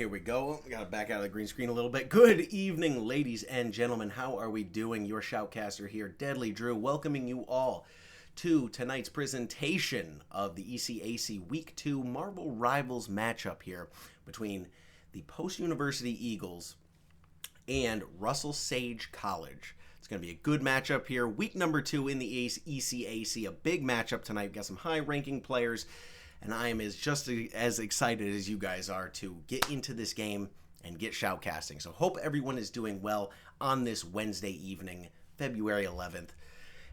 here we go. We gotta back out of the green screen a little bit. Good evening, ladies and gentlemen. How are we doing? Your Shoutcaster here, DeadlyDrew, welcoming you all to tonight's presentation of the ECAC Week 2 Marble Rivals matchup here between the Post-University Eagles and Russell Sage College. It's going to be a good matchup here. Week number 2 in the ECAC, a big matchup tonight. We've got some high-ranking players, and I am just as excited as you guys are to get into this game and get shoutcasting. So hope everyone is doing well on this Wednesday evening, February 11th.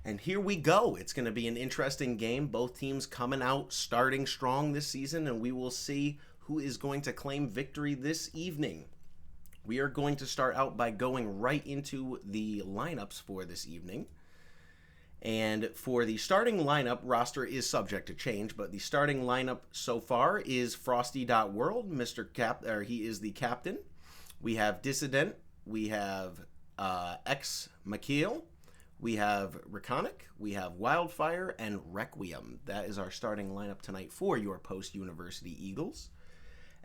And here we go. It's going to be an interesting game. Both teams coming out starting strong this season, and we will see who is going to claim victory this evening. We are going to start out by going right into the lineups for this evening. And for the starting lineup, roster is subject to change, but the starting lineup so far is Frosty.wrld, he is the captain. We have Dissident, we have McKeel, we have Rekonic, we have Wildfire, and Requiem. That is our starting lineup tonight for your Post-University Eagles.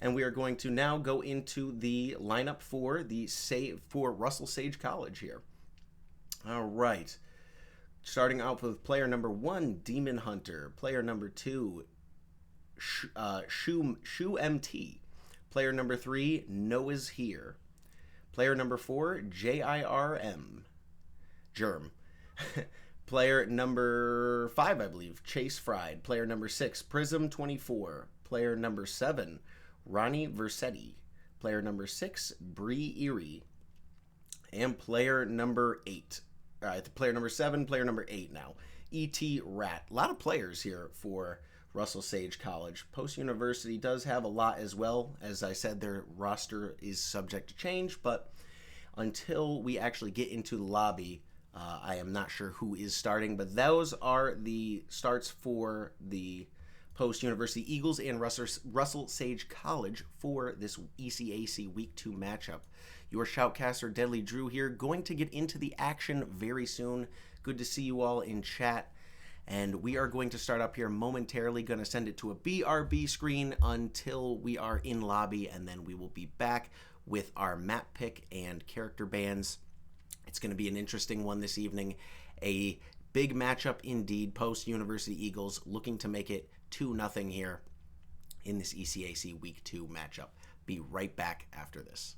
And we are going to now go into the lineup for Russell Sage College here. All right. Starting out with player number 1, Demon Hunter. Player number 2, Shoe MT. Player number 3, Noah's Here. Player number 4, JIRM. Germ. Player number 5, I believe, Chase Fried. Player number 6, Prism 24. Player number 7, Ronnie Versetti. Player number 6, Bree Erie. And player number 8. All right, player number 7, player number 8 now, E.T. Rat. A lot of players here for Russell Sage College. Post-University does have a lot as well. As I said, their roster is subject to change, but until we actually get into the lobby, I am not sure who is starting, but those are the starts for the Post-University Eagles and Russell Sage College for this ECAC Week 2 matchup. Your Shoutcaster, DeadlyDrew here, going to get into the action very soon. Good to see you all in chat. And we are going to start up here momentarily. Going to send it to a BRB screen until we are in lobby, and then we will be back with our map pick and character bans. It's going to be an interesting one this evening. A big matchup indeed. Post-University Eagles looking to make it 2-0 here in this ECAC Week 2 matchup. Be right back after this.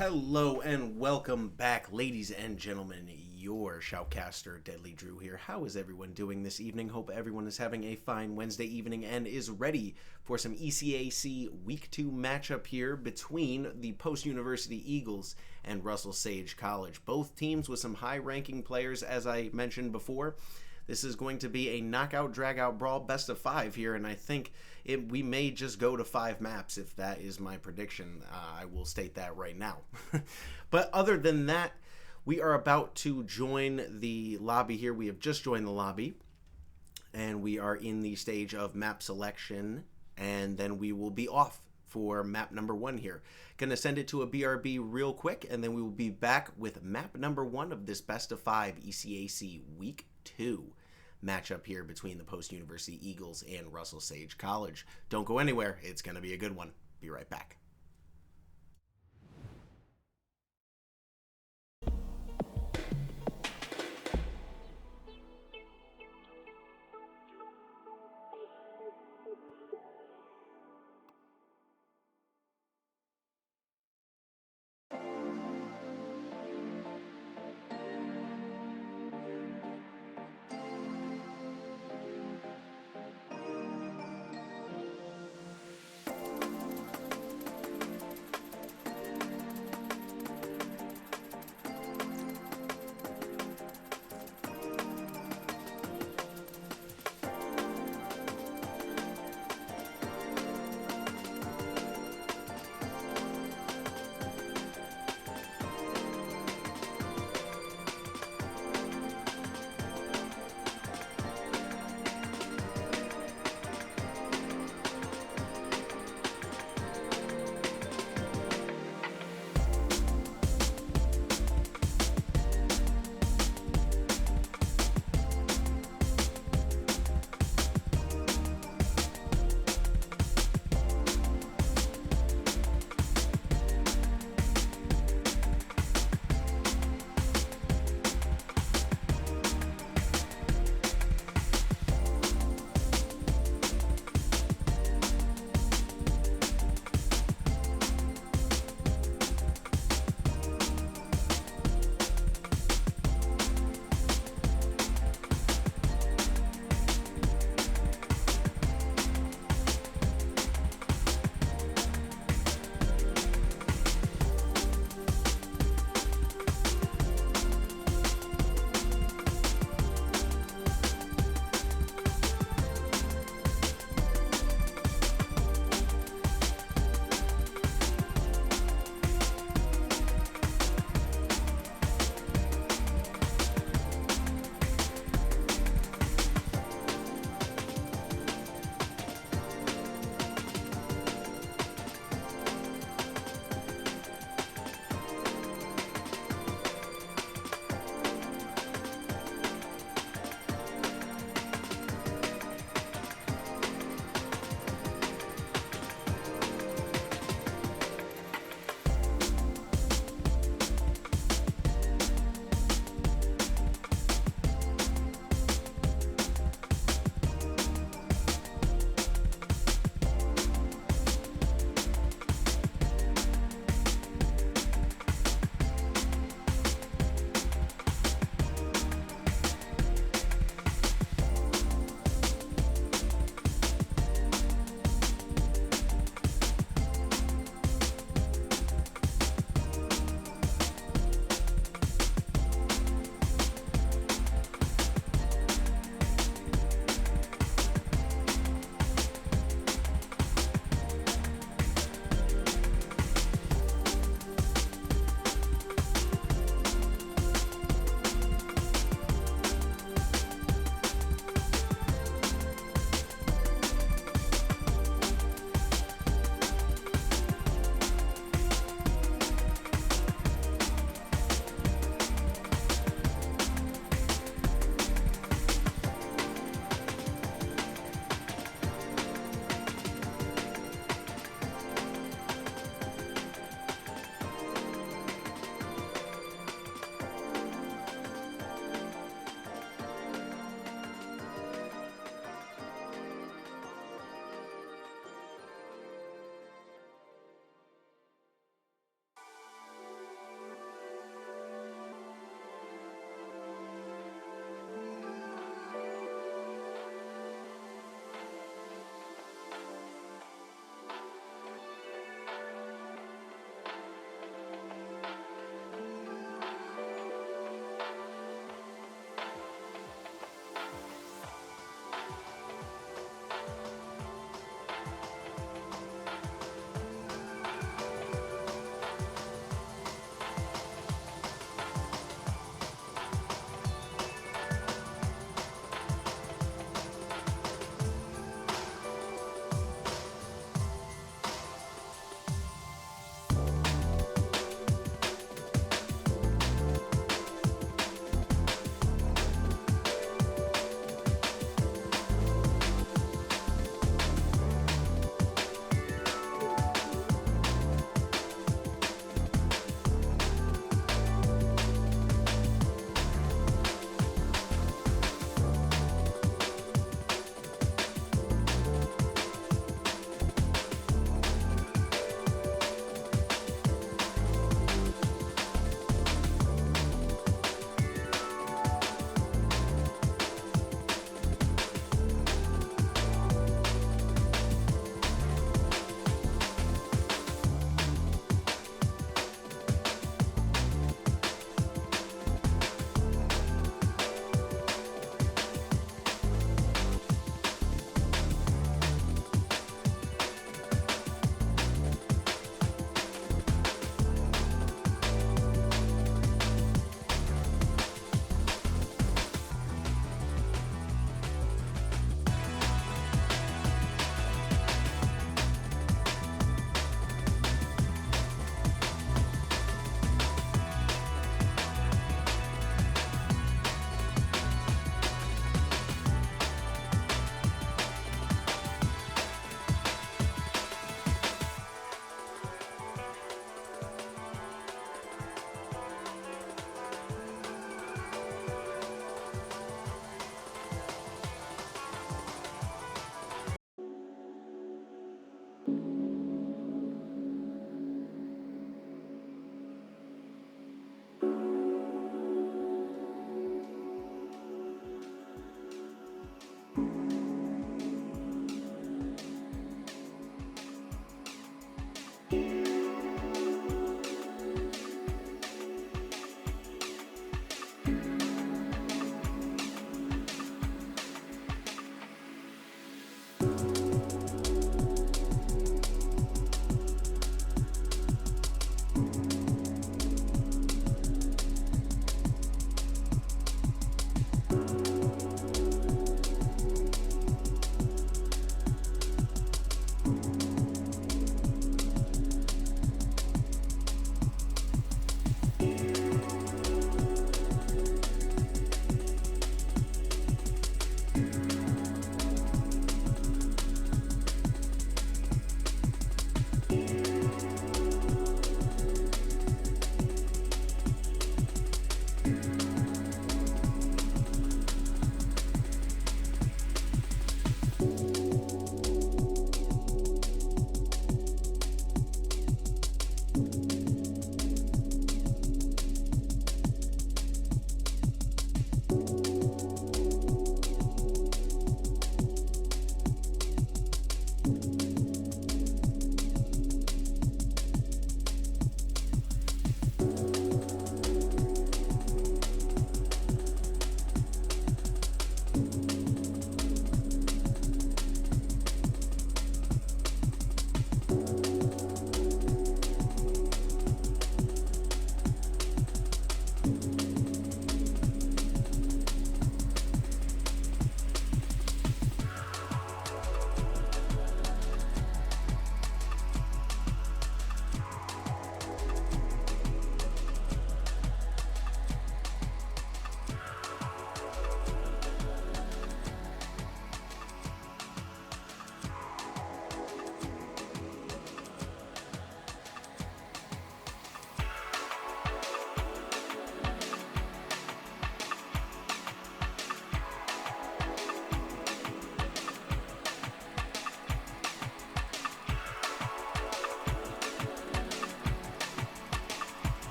Hello and welcome back, ladies and gentlemen. Your Shoutcaster, DeadlyDrew here. How is everyone doing this evening? Hope everyone is having a fine Wednesday evening and is ready for some ECAC Week 2 matchup here between the Post-University Eagles and Russell Sage College. Both teams with some high-ranking players, as I mentioned before. This is going to be a knockout, drag-out brawl, best of 5 here, and I think we may just go to 5 maps if that is my prediction. I will state that right now. But other than that, we are about to join the lobby here. We have just joined the lobby, and we are in the stage of map selection, and then we will be off for map number 1 here. Gonna send it to a BRB real quick, and then we will be back with map number 1 of this best of 5 ECAC Week 2 matchup here between the Post-University Eagles and Russell Sage College. Don't go anywhere. It's gonna be a good one. Be right back.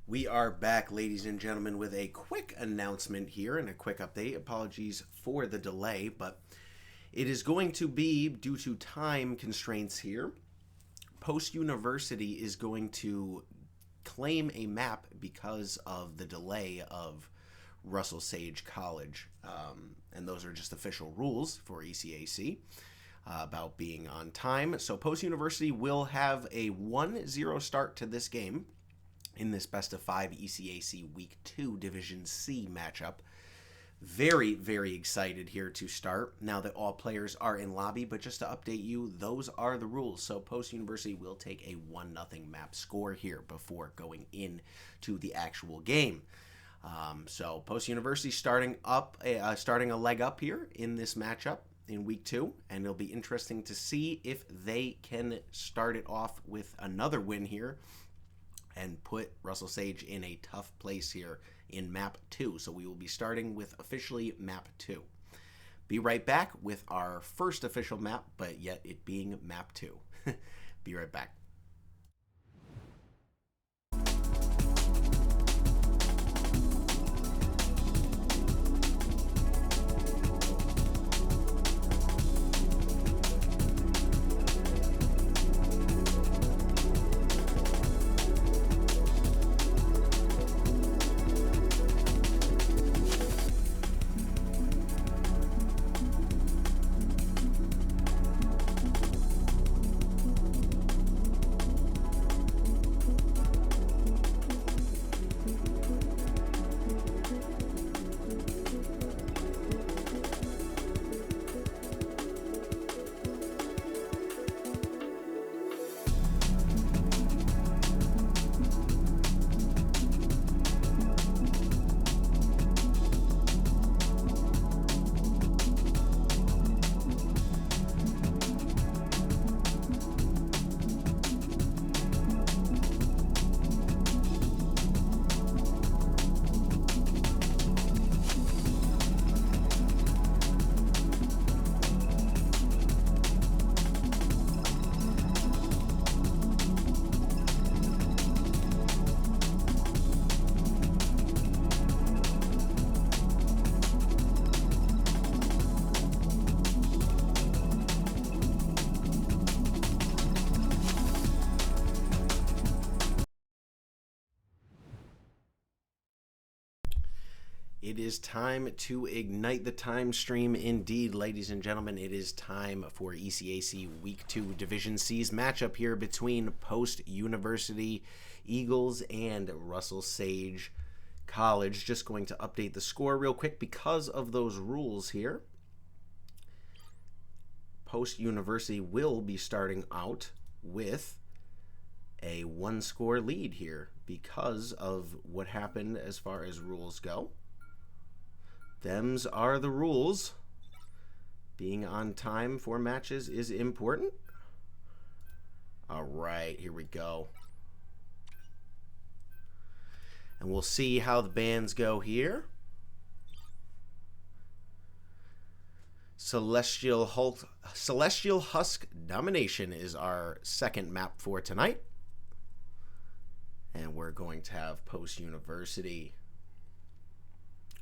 We are back, ladies and gentlemen, with a quick announcement here and a quick update. Apologies for the delay, but it is going to be, due to time constraints here, Post University is going to claim a map because of the delay of Russell Sage College. And those are just official rules for ECAC about being on time. So Post University will have a 1-0 start to this game in this best of 5 ECAC Week 2 Division C matchup. Very, very excited here to start now that all players are in lobby, but just to update you, those are the rules. So Post University will take a 1-0 map score here before going into the actual game. So Post University starting a leg up here in this matchup in Week 2, and it'll be interesting to see if they can start it off with another win here and put Russell Sage in a tough place here in Map 2. So we will be starting with officially Map 2. Be right back with our first official map, but yet it being Map 2. Be right back. It is time to ignite the time stream indeed, ladies and gentlemen. It is time for ECAC Week 2 Division C's matchup here between Post University Eagles and Russell Sage College. Just going to update the score real quick because of those rules here. Post University will be starting out with a 1-score lead here because of what happened as far as rules go. Thems are the rules. Being on time for matches is important. All right, here we go. And we'll see how the bands go here. Celestial Husk Domination is our second map for tonight. And we're going to have Post University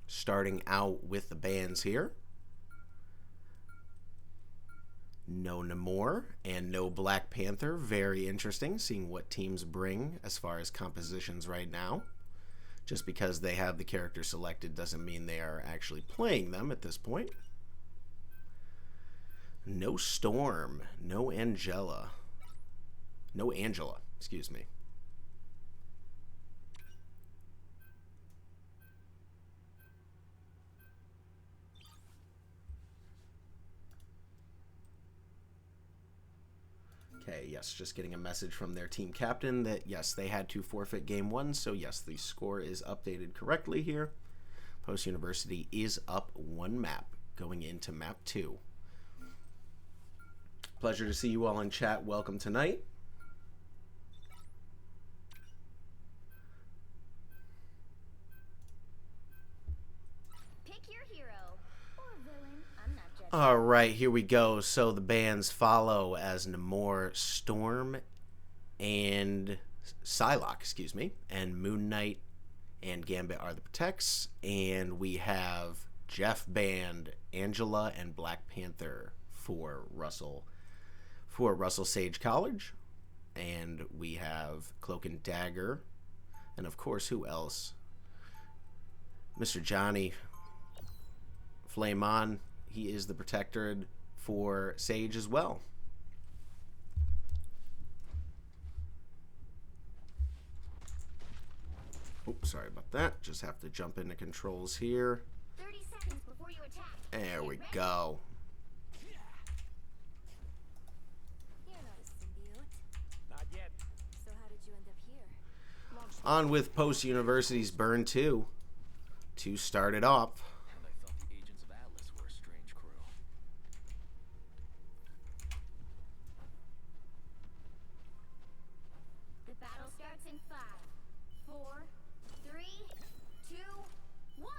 starting out with the bands here. No Namor and no Black Panther. Very interesting seeing what teams bring as far as compositions right now. Just because they have the character selected doesn't mean they are actually playing them at this point. No Storm. No Angela. No Angela, excuse me. Okay, yes, just getting a message from their team captain that, yes, they had to forfeit game 1. So, yes, the score is updated correctly here. Post University is up 1 map going into map 2. Pleasure to see you all in chat. Welcome tonight. Pick your hero or villain. I'm not judging. All right, here we go. So the bands follow as Namor, Storm, and Psylocke, excuse me, and Moon Knight and Gambit are the protects, and we have Jeff Band, Angela, and Black Panther for Russell Sage College, and we have Cloak and Dagger, and of course, who else? Mr. Johnny Flame On, he is the protector for Sage as well. Oops, sorry about that. Just have to jump into controls here. 30 seconds before you attack. There we go. You're not a symbiote. Not yet. So how did you end up here? On with Post University's Burn 2 to start it off. And I thought the agents of Atlas were a strange crew. The battle starts in 5, 4, 3, 2, 1.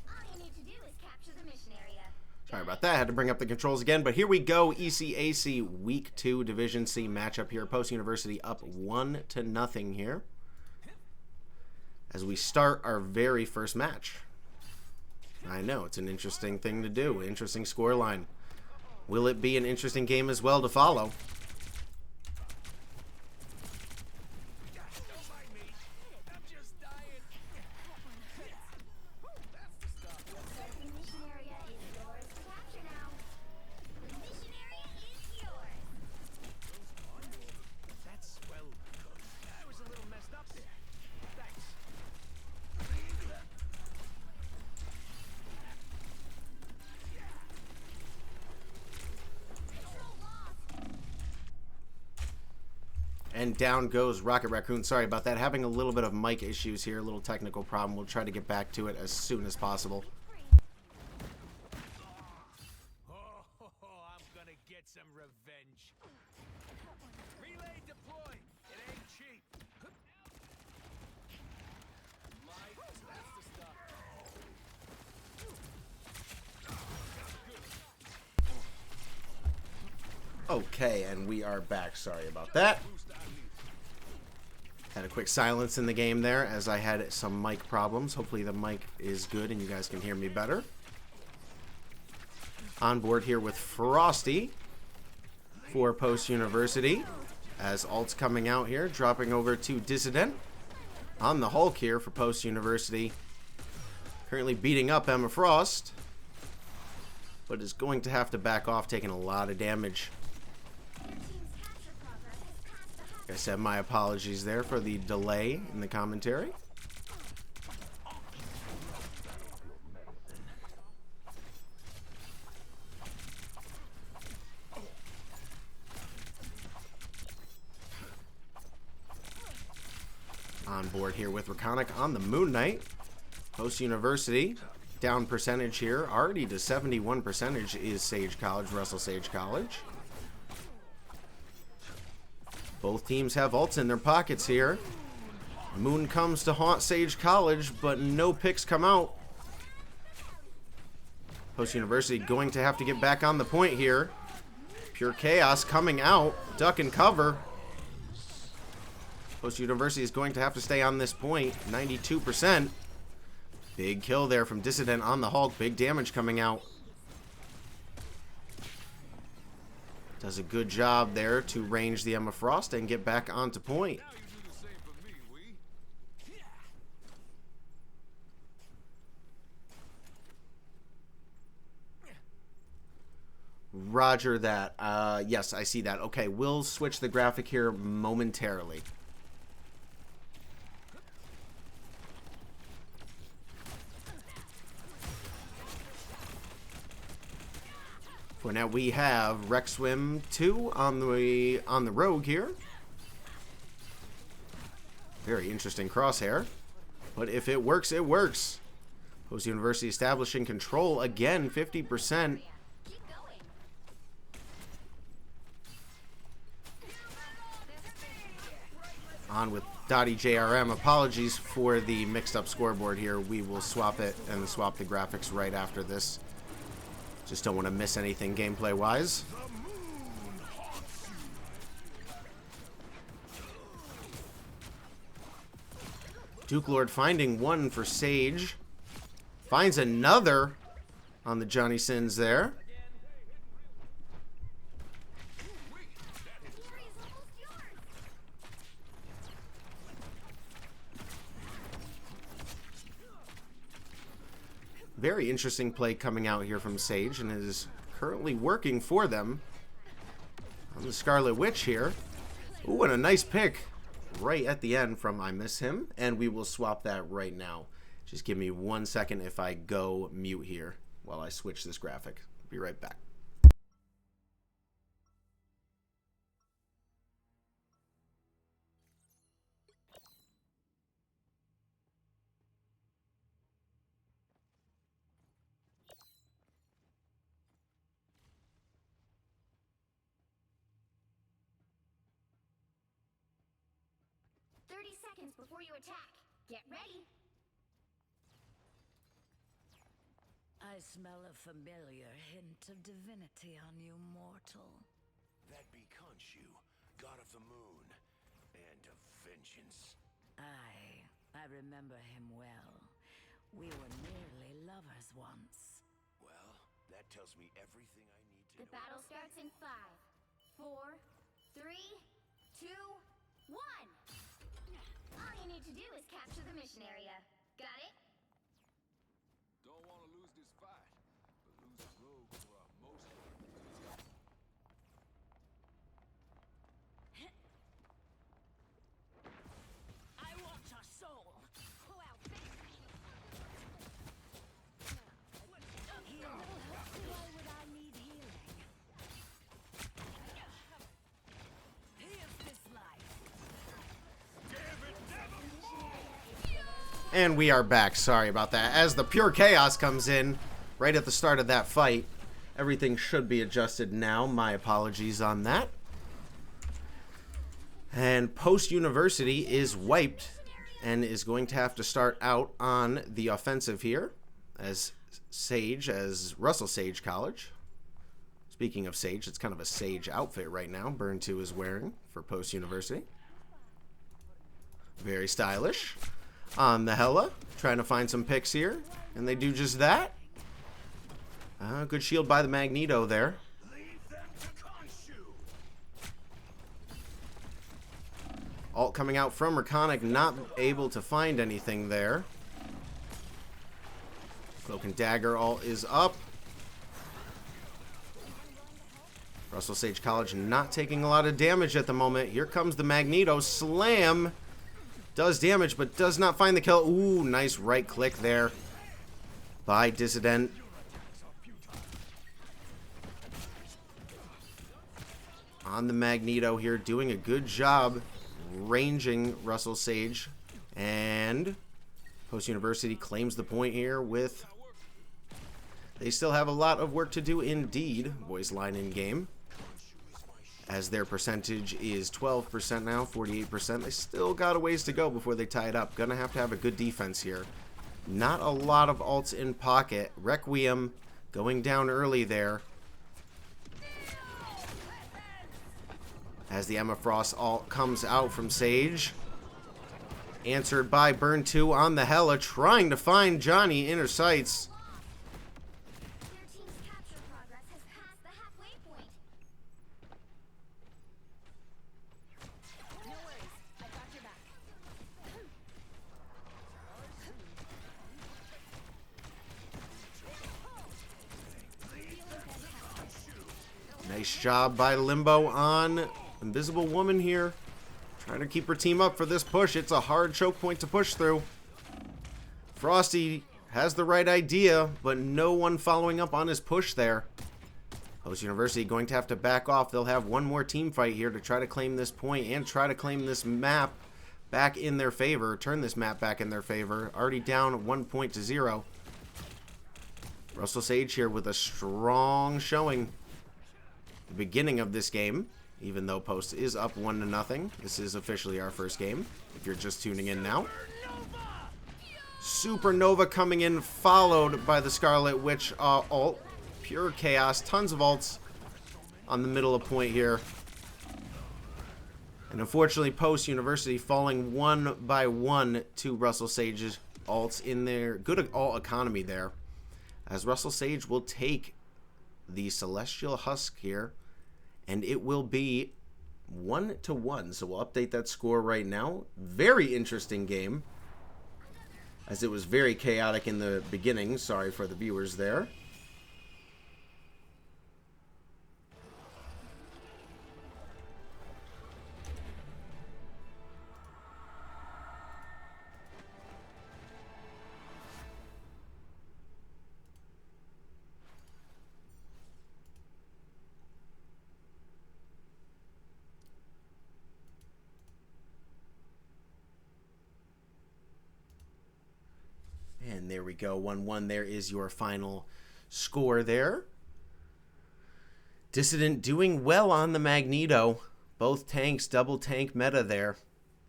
All you need to do is capture the mission area. Sorry about that. I had to bring up the controls again, but here we go. ECAC Week 2 Division C matchup here. Post University up 1-0 here, as we start our very first match. I know, it's an interesting thing to do. Interesting scoreline. Will it be an interesting game as well to follow? Don't mind me. I'm just dying. That's the stuff. The mission area is yours to capture now. The mission area is yours. That's well. I was a little messed up there. Thanks. Control lost. And down goes Rocket Raccoon. Sorry about that. Having a little bit of mic issues here, a little technical problem. We'll try to get back to it as soon as possible. Oh, I'm gonna get some revenge. Relay deployed. It ain't cheap. That's the stuff. Okay, and we are back. Sorry about that. Had a quick silence in the game there as I had some mic problems. Hopefully the mic is good and you guys can hear me better. On board here with Frosty for Post University, as Alt's coming out here, dropping over to Dissident on the Hulk here for Post University. Currently beating up Emma Frost, but is going to have to back off, taking a lot of damage. Your team's capture progress has passed the half. Like I said, my apologies there for the delay in the commentary. On board here with Rekonic on the Moon Knight. Post University, down percentage here, already to 71% is Sage College, Russell Sage College. Both teams have ults in their pockets here. Moon comes to haunt Sage College, but no picks come out. Post University going to have to get back on the point here. Pure Chaos coming out, duck and cover. Post University is going to have to stay on this point, 92%. Big kill there from Dissident on the Hulk, big damage coming out. Does a good job there to range the Emma Frost and get back onto point. Now you do the same for me, we. Roger that. Yes, I see that. Okay, we'll switch the graphic here momentarily. For now, we have Rec Swim 2 on the Rogue here. Very interesting crosshair. But if it works, it works. Post University establishing control again, 50%. Keep going. On with Dottie JRM. Apologies for the mixed up scoreboard here. We will swap it and swap the graphics right after this. Just don't want to miss anything gameplay wise. Duke Lord finding one for Sage. Finds another on the Johnny Sins there. Very interesting play coming out here from Sage, and it is currently working for them on the Scarlet Witch here. Ooh, and a nice pick right at the end from I Miss Him, and we will swap that right now. Just give me 1 second if I go mute here while I switch this graphic. Be right back. Seconds before you attack. Get ready. I smell a familiar hint of divinity on you, mortal. That be Khonshu, god of the moon, and of vengeance. I remember him well. We were nearly lovers once. Well, that tells me everything I need to know. The battle starts in 5, 4, 3, 2, 1. All you need to do is capture the mission area. Got it? Don't want to lose this fight, but lose rogue for our most. I want your soul. Pull out. Heal. Why would I need healing? Here's this life. And we are back. Sorry about that. As the pure chaos comes in right at the start of that fight, everything should be adjusted now. My apologies on that. And Post University is wiped and is going to have to start out on the offensive here as Russell Sage College. Speaking of Sage, it's kind of a Sage outfit right now. Burn 2 is wearing for Post University. Very stylish. On the Hella, trying to find some picks here, and they do just that. Good shield by the Magneto there. Ult coming out from Rekonic, not able to find anything there. Cloak and Dagger ult is up. Russell Sage College not taking a lot of damage at the moment. Here comes the Magneto slam. Does damage, but does not find the kill. Ooh, nice right click there by Dissident. On the Magneto here, doing a good job ranging Russell Sage. And Post University claims the point here with... They still have a lot of work to do indeed. Voice line in game. As their percentage is 12% now, 48%. They still got a ways to go before they tie it up. Gonna have a good defense here. Not a lot of ults in pocket. Requiem going down early there. As the Emma Frost ult comes out from Sage. Answered by Burn 2 on the Hella, trying to find Johnny inner sights. Your team's capture progress has passed the halfway point. No worries. I got your back. Nice job by Limbo on Invisible Woman here. Trying to keep her team up for this push. It's a hard choke point to push through. Frosty has the right idea, but no one following up on his push there. Post University going to have to back off. They'll have one more team fight here to try to claim this point and try to claim this map back in their favor. Turn this map back in their favor. Already down 1 point to 0. Russell Sage here with a strong showing. The beginning of this game, even though Post is up 1-0. This is officially our first game, if you're just tuning in now. Supernova coming in, followed by the Scarlet Witch ult. Pure chaos, tons of ults on the middle of point here. And unfortunately, Post University falling one by one to Russell Sage's alts in their good alt economy there. As Russell Sage will take the Celestial Husk here, and it will be 1-1. So we'll update that score right now. Very interesting game, as it was very chaotic in the beginning. Sorry for the viewers there. And there we go, 1-1. There is your final score there. Dissident doing well on the Magneto. Both tanks, double tank meta there,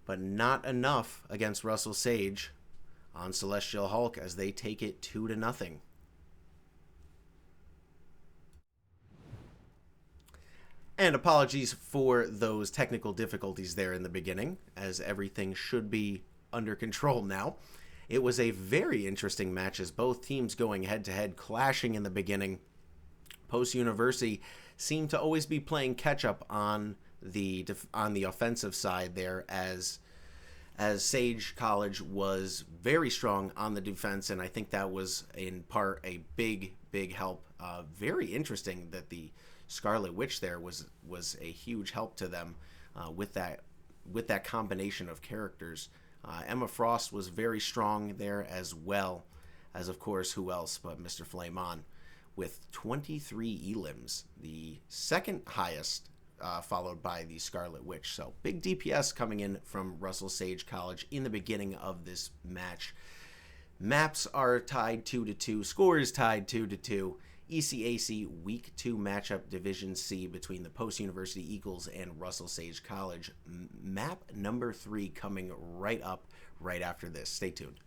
but not enough against Russell Sage on Celestial Hulk as they take it 2-0. And apologies for those technical difficulties there in the beginning, as everything should be under control now. It was a very interesting match as both teams going head-to-head, clashing in the beginning. Post University seemed to always be playing catch-up on the offensive side there, as Sage College was very strong on the defense, and I think that was in part a big help. Very interesting that the Scarlet Witch there was a huge help to them with that combination of characters. Emma Frost was very strong there, as well as, of course, who else but Mr. Flame On with 23 elims, the second highest, followed by the Scarlet Witch. So big DPS coming in from Russell Sage College in the beginning of this match. Maps are tied 2-2, score is tied 2-2. ECAC Week 2 matchup Division C between the Post University Eagles and Russell Sage College. Map number 3 coming right up right after this. Stay tuned.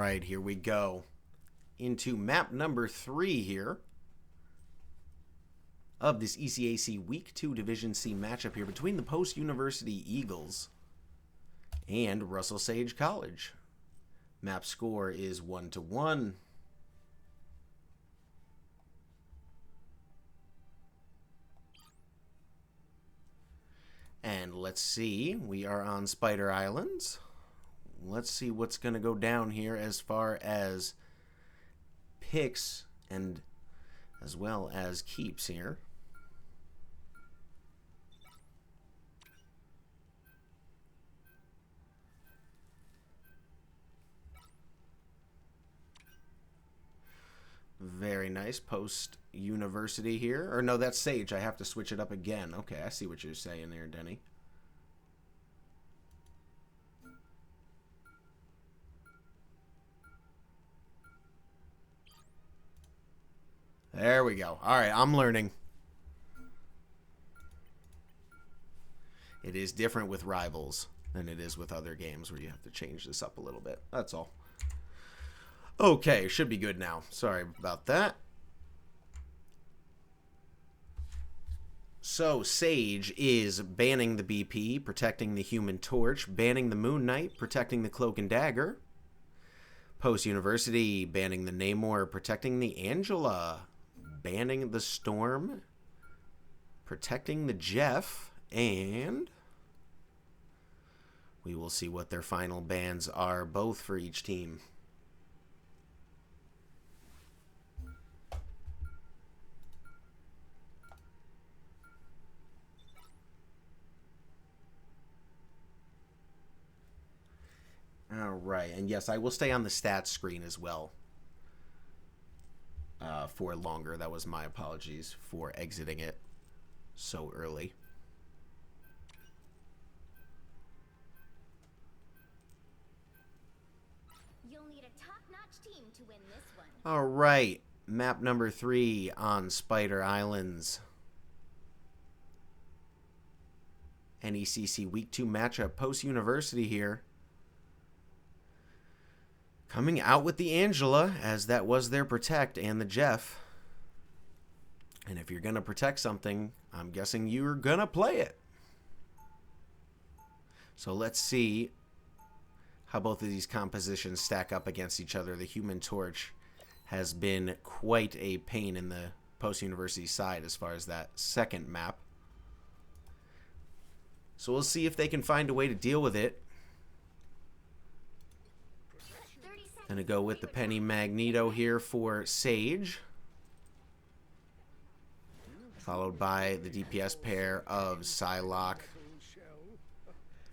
right, here we go. Into map number 3 here of this ECAC Week 2 Division C matchup here between the Post-University Eagles and Russell Sage College. Map score is 1-1. And let's see, we are on Spider Islands. Let's see what's going to go down here as far as picks and as well as keeps here. Very nice. Post University here. Or no, that's Sage. I have to switch it up again. Okay, I see what you're saying there, Denny. There we go. All right, I'm learning. It is different with Rivals than it is with other games where you have to change this up a little bit. That's all. Okay, should be good now. Sorry about that. So, Sage is banning the BP, protecting the Human Torch, banning the Moon Knight, protecting the Cloak and Dagger. Post University, banning the Namor, protecting the Angela, banning the Storm, protecting the Jeff, and we will see what their final bans are, both for each team. All right, and yes, I will stay on the stats screen as well for longer. That was my apologies for exiting it so early. You'll need a top-notch team to win this one. All right, map number 3 on Spider Islands. NECC Week 2 matchup, Post University here. Coming out with the Angela, as that was their protect, and the Jeff. And if you're going to protect something, I'm guessing you're going to play it. So let's see how both of these compositions stack up against each other. The Human Torch has been quite a pain in the Post-University side as far as that second map. So we'll see if they can find a way to deal with it. Gonna go with the Penny Magneto here for Sage. Followed by the DPS pair of Psylocke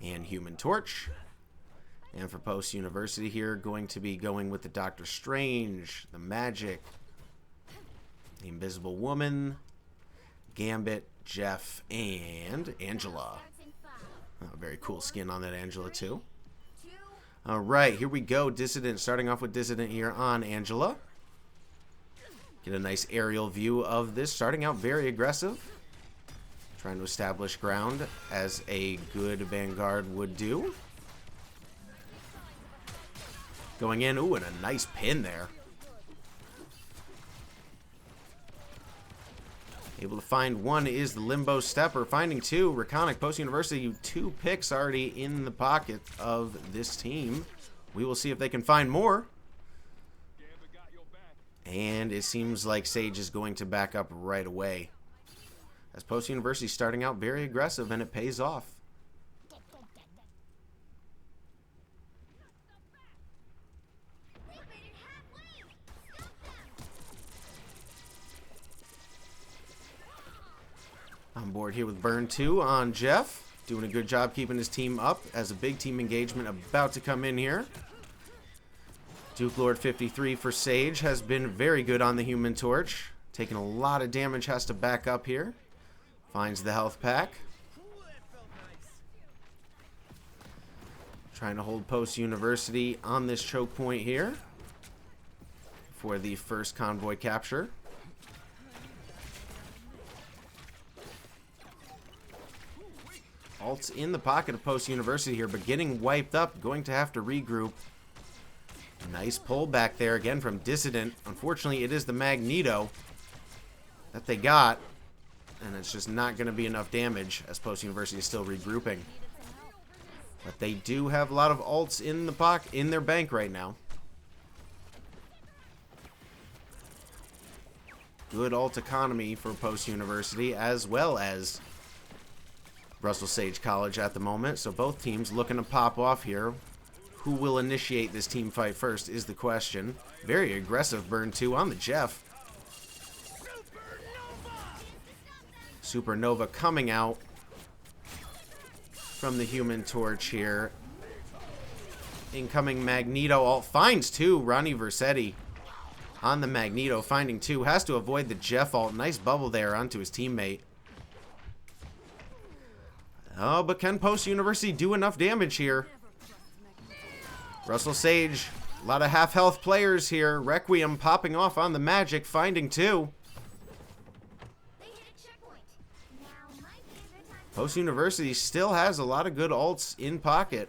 and Human Torch. And for Post University here, going to be going with the Doctor Strange, the Magic, the Invisible Woman, Gambit, Jeff, and Angela. Oh, very cool skin on that Angela too. All right, here we go. Dissident, starting off with Dissident here on Angela. Get a nice aerial view of this. Starting out very aggressive. Trying to establish ground as a good Vanguard would do. Going in. Ooh, and a nice pin there. Able to find one is the THELimboSteppr. Finding two, Rekonic, Post University, 2 picks already in the pocket of this team. We will see if they can find more. And it seems like Sage is going to back up right away. As Post University starting out very aggressive, and it pays off. On board here with Burn 2 on Jeff. Doing a good job keeping his team up as a big team engagement about to come in here. Duke Lord 53 for Sage has been very good on the Human Torch. Taking a lot of damage, has to back up here. Finds the health pack. Trying to hold Post University on this choke point here for the first convoy capture. Alt's in the pocket of Post University here, but getting wiped up. Going to have to regroup. Nice pull back there again from Dissident. Unfortunately, it is the Magneto that they got, and it's just not going to be enough damage as Post University is still regrouping. But they do have a lot of ults in their bank right now. Good ult economy for Post University as well as Russell Sage College at the moment. So both teams looking to pop off here. Who will initiate this team fight first is the question. Very aggressive burn 2 on the Jeff. Supernova coming out from the Human Torch here. Incoming Magneto ult finds 2. Ronnie Versetti on the Magneto finding 2. Has to avoid the Jeff ult. Nice bubble there onto his teammate. Oh, but can Post University do enough damage here? Russell Sage, a lot of half-health players here. Requiem popping off on the Magic, finding 2. Post University still has a lot of good ults in pocket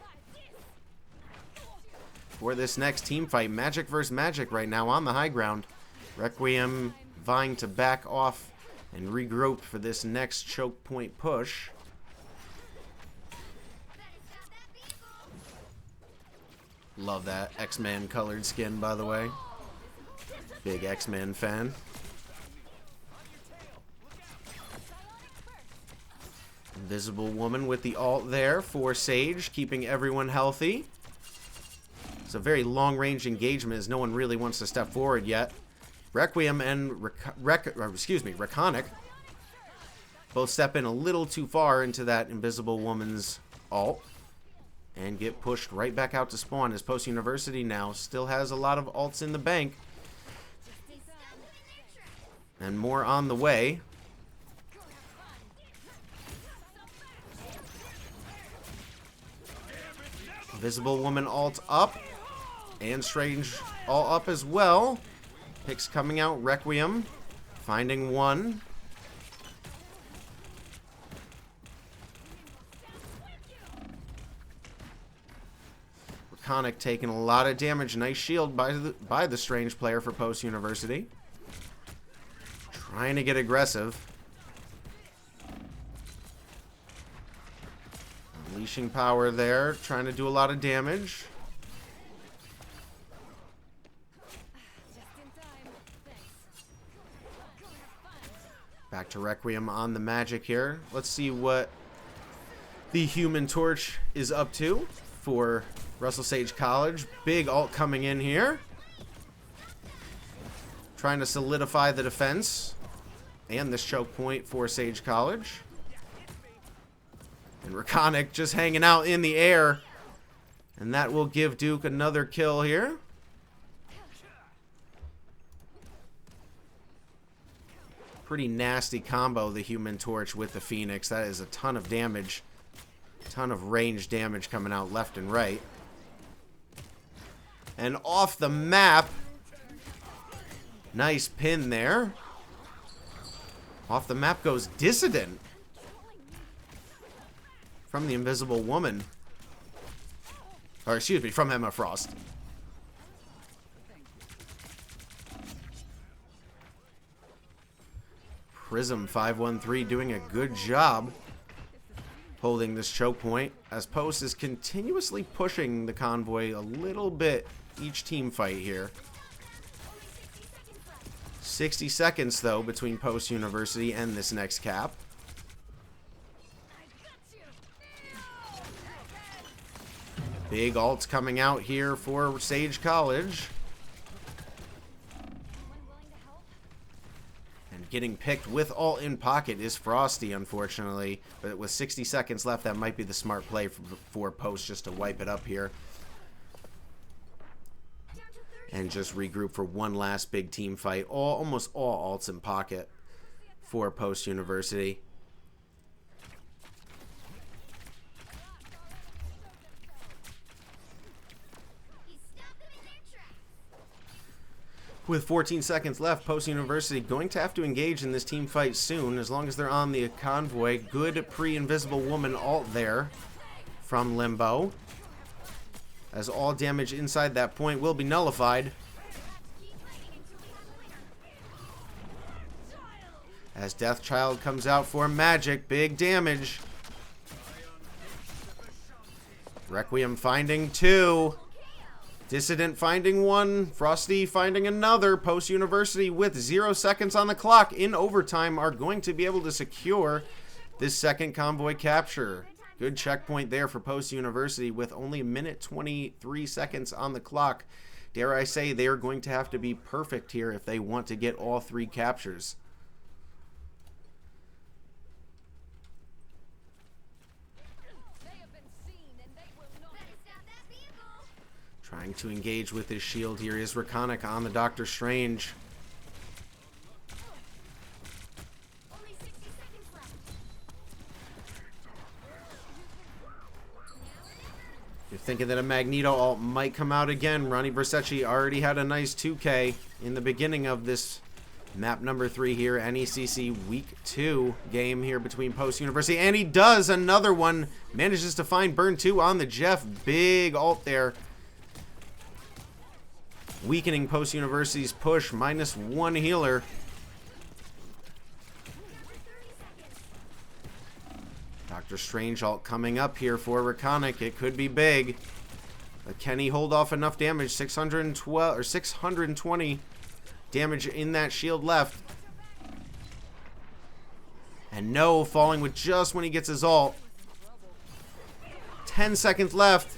for this next team fight. Magic versus Magic right now on the high ground. Requiem vying to back off and regroup for this next choke point push. Love that X-Men colored skin, by the way. Big X-Men fan. Invisible Woman with the ult there for Sage, keeping everyone healthy. It's a very long-range engagement as no one really wants to step forward yet. Requiem and Rekonic both step in a little too far into that Invisible Woman's ult and get pushed right back out to spawn as Post University now still has a lot of ults in the bank. And more on the way. Invisible Woman ult up. And Strange all up as well. Picks coming out. Requiem finding 1. Rekonic taking a lot of damage. Nice shield by the Strange player for Post University. Trying to get aggressive. Unleashing power there. Trying to do a lot of damage. Back to Requiem on the Magic here. Let's see what the Human Torch is up to for Russell Sage College. Big ult coming in here. Trying to solidify the defense and this choke point for Sage College. And Rekonic just hanging out in the air. And that will give Duke another kill here. Pretty nasty combo, the Human Torch with the Phoenix. That is a ton of damage. Ton of range damage coming out left and right. And off the map. Nice pin there. Off the map goes Dissident. From the Invisible Woman. Or excuse me, from Emma Frost. Prism 513 doing a good job holding this choke point as Post is continuously pushing the convoy a little bit each team fight here. 60 seconds though between Post University and this next cap. Big ults coming out here for Sage College. And getting picked with ult in pocket is Frosty, unfortunately. But with 60 seconds left, that might be the smart play for Post just to wipe it up here. And just regroup for one last big team fight. Almost all ults in pocket for Post University. With 14 seconds left, Post University going to have to engage in this team fight soon, as long as they're on the convoy. Good pre-Invisible Woman ult there from Limbo. as all damage inside that point will be nullified. As Deathchild comes out for magic, big damage. Requiem finding 2. Dissident finding 1. Frosty finding another. Post University with 0 seconds on the clock in overtime are going to be able to secure this second convoy capture. Good checkpoint there for Post University with only 1:23 seconds on the clock. Dare I say they are going to have to be perfect here if they want to get all 3 captures. Trying to engage with his shield here is Rekonic on the Doctor Strange. Only 60 seconds left. You're thinking that a Magneto ult might come out again. Ronnie Versace already had a nice 2K in the beginning of this map number 3 here. NECC Week 2 game here between Post University. And he does another one. Manages to find Burn 2 on the Jeff. Big ult there. Weakening Post University's push. -1 healer. Doctor Strange ult coming up here for Rekonic. It could be big. But can he hold off enough damage? 612 or 620 damage in that shield left. And no, falling with just when he gets his ult. 10 seconds left.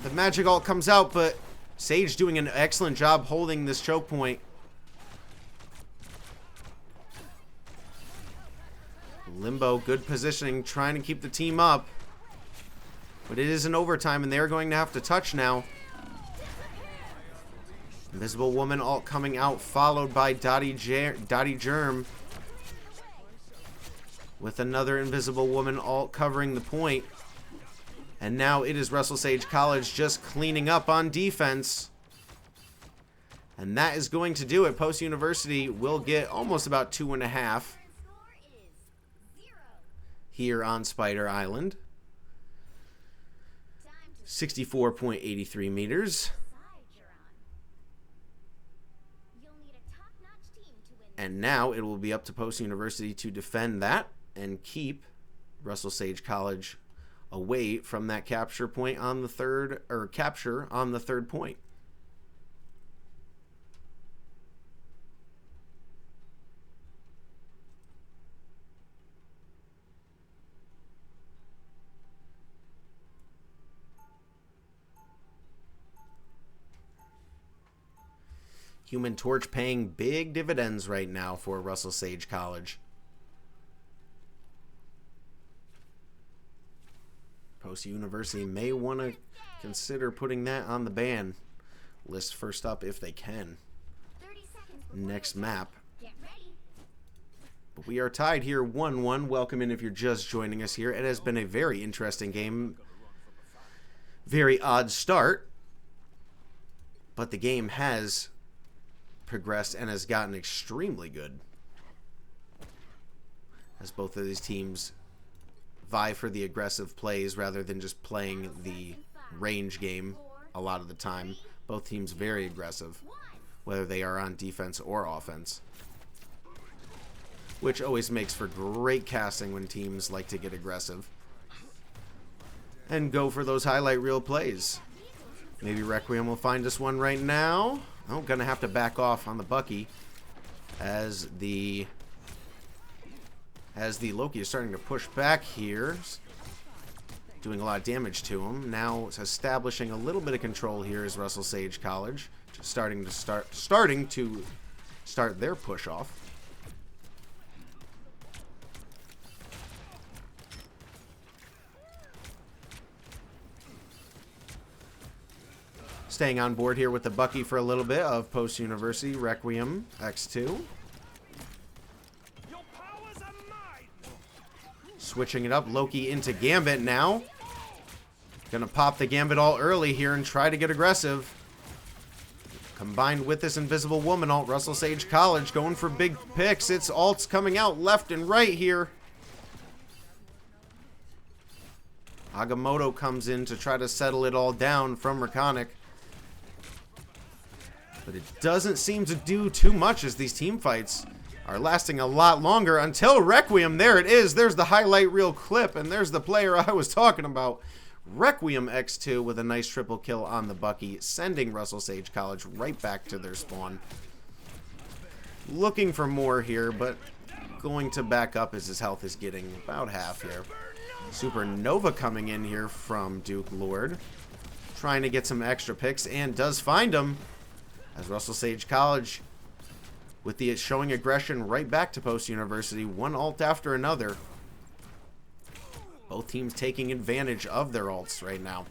The magic ult comes out, but Sage doing an excellent job holding this choke point. Limbo, good positioning, trying to keep the team up. But it is an overtime, and they're going to have to touch now. Invisible Woman ult coming out, followed by Dottie Germ. With another Invisible Woman ult covering the point. And now it is Russell Sage College just cleaning up on defense. And that is going to do it. Post University will get almost about 2.5 here on Spider Island. 64.83 meters. And now it will be up to Post University to defend that and keep Russell Sage College away from that capture point on the third, or capture on the third point. Human Torch paying big dividends right now for Russell Sage College. Post University may want to consider putting that on the ban list first up if they can. Next map. But we are tied here 1-1. Welcome in if you're just joining us here. It has been a very interesting game. Very odd start. But the game has progressed and has gotten extremely good. As both of these teams vie for the aggressive plays rather than just playing the range game a lot of the time. Both teams very aggressive, whether they are on defense or offense. Which always makes for great casting when teams like to get aggressive and go for those highlight reel plays. Maybe Requiem will find us one right now. Oh, gonna have to back off on the Bucky as the Loki is starting to push back here, doing a lot of damage to him. Now it's establishing a little bit of control here is Russell Sage College, just starting to start their push off. Staying on board here with the Bucky for a little bit of Post University. Requiem X2. Switching it up. Loki into Gambit now. Gonna pop the Gambit all early here and try to get aggressive. Combined with this Invisible Woman ult, Russell Sage College going for big picks. Its ults coming out left and right here. Agamotto comes in to try to settle it all down from Rekonic. But it doesn't seem to do too much as these team fights are lasting a lot longer until Requiem. There it is. There's the highlight reel clip, and there's the player I was talking about. Requiem X2 with a nice triple kill on the Bucky, sending Russell Sage College right back to their spawn. Looking for more here, but going to back up as his health is getting about half here. Supernova coming in here from Duke Lord, trying to get some extra picks, and does find them as Russell Sage College with the showing aggression right back to Post University, one ult after another. Both teams taking advantage of their ults right now,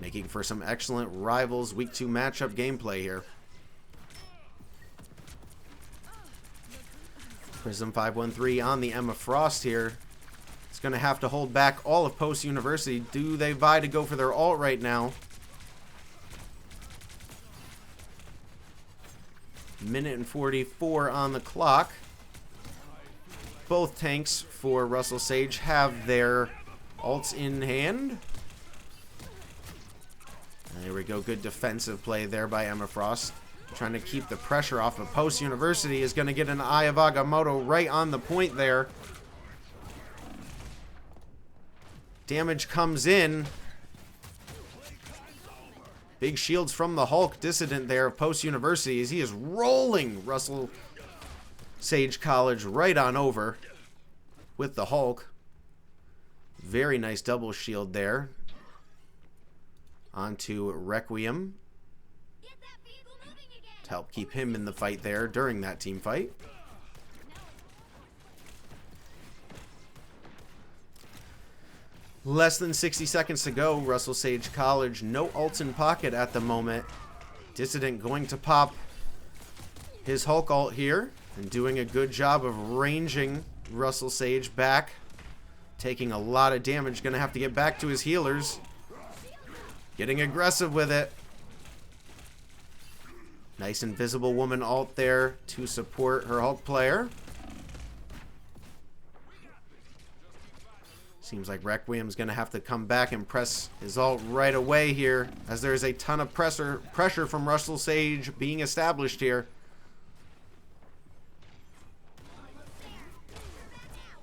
making for some excellent Rivals Week 2 matchup gameplay here. Prism 513 on the Emma Frost here. It's going to have to hold back all of Post University. Do they vie to go for their ult right now? Minute and 44 on the clock. Both tanks for Russell Sage have their ults in hand. There we go. Good defensive play there by Emma Frost. Trying to keep the pressure off of Post University. Is going to get an Eye of Agamotto right on the point there. Damage comes in. Big shields from the Hulk. Dissident there of Post University as he is rolling Russell Sage College right on over with the Hulk. Very nice double shield there. Onto Requiem to help keep him in the fight there during that team fight. Less than 60 seconds to go. Russell Sage College, no ults in pocket at the moment. Dissident going to pop his Hulk ult here and doing a good job of ranging Russell Sage back. Taking a lot of damage. Going to have to get back to his healers. Getting aggressive with it. Nice Invisible Woman ult there to support her Hulk player. Seems like Requiem's going to have to come back and press his ult right away here, as there is a ton of pressure from Russell Sage being established here.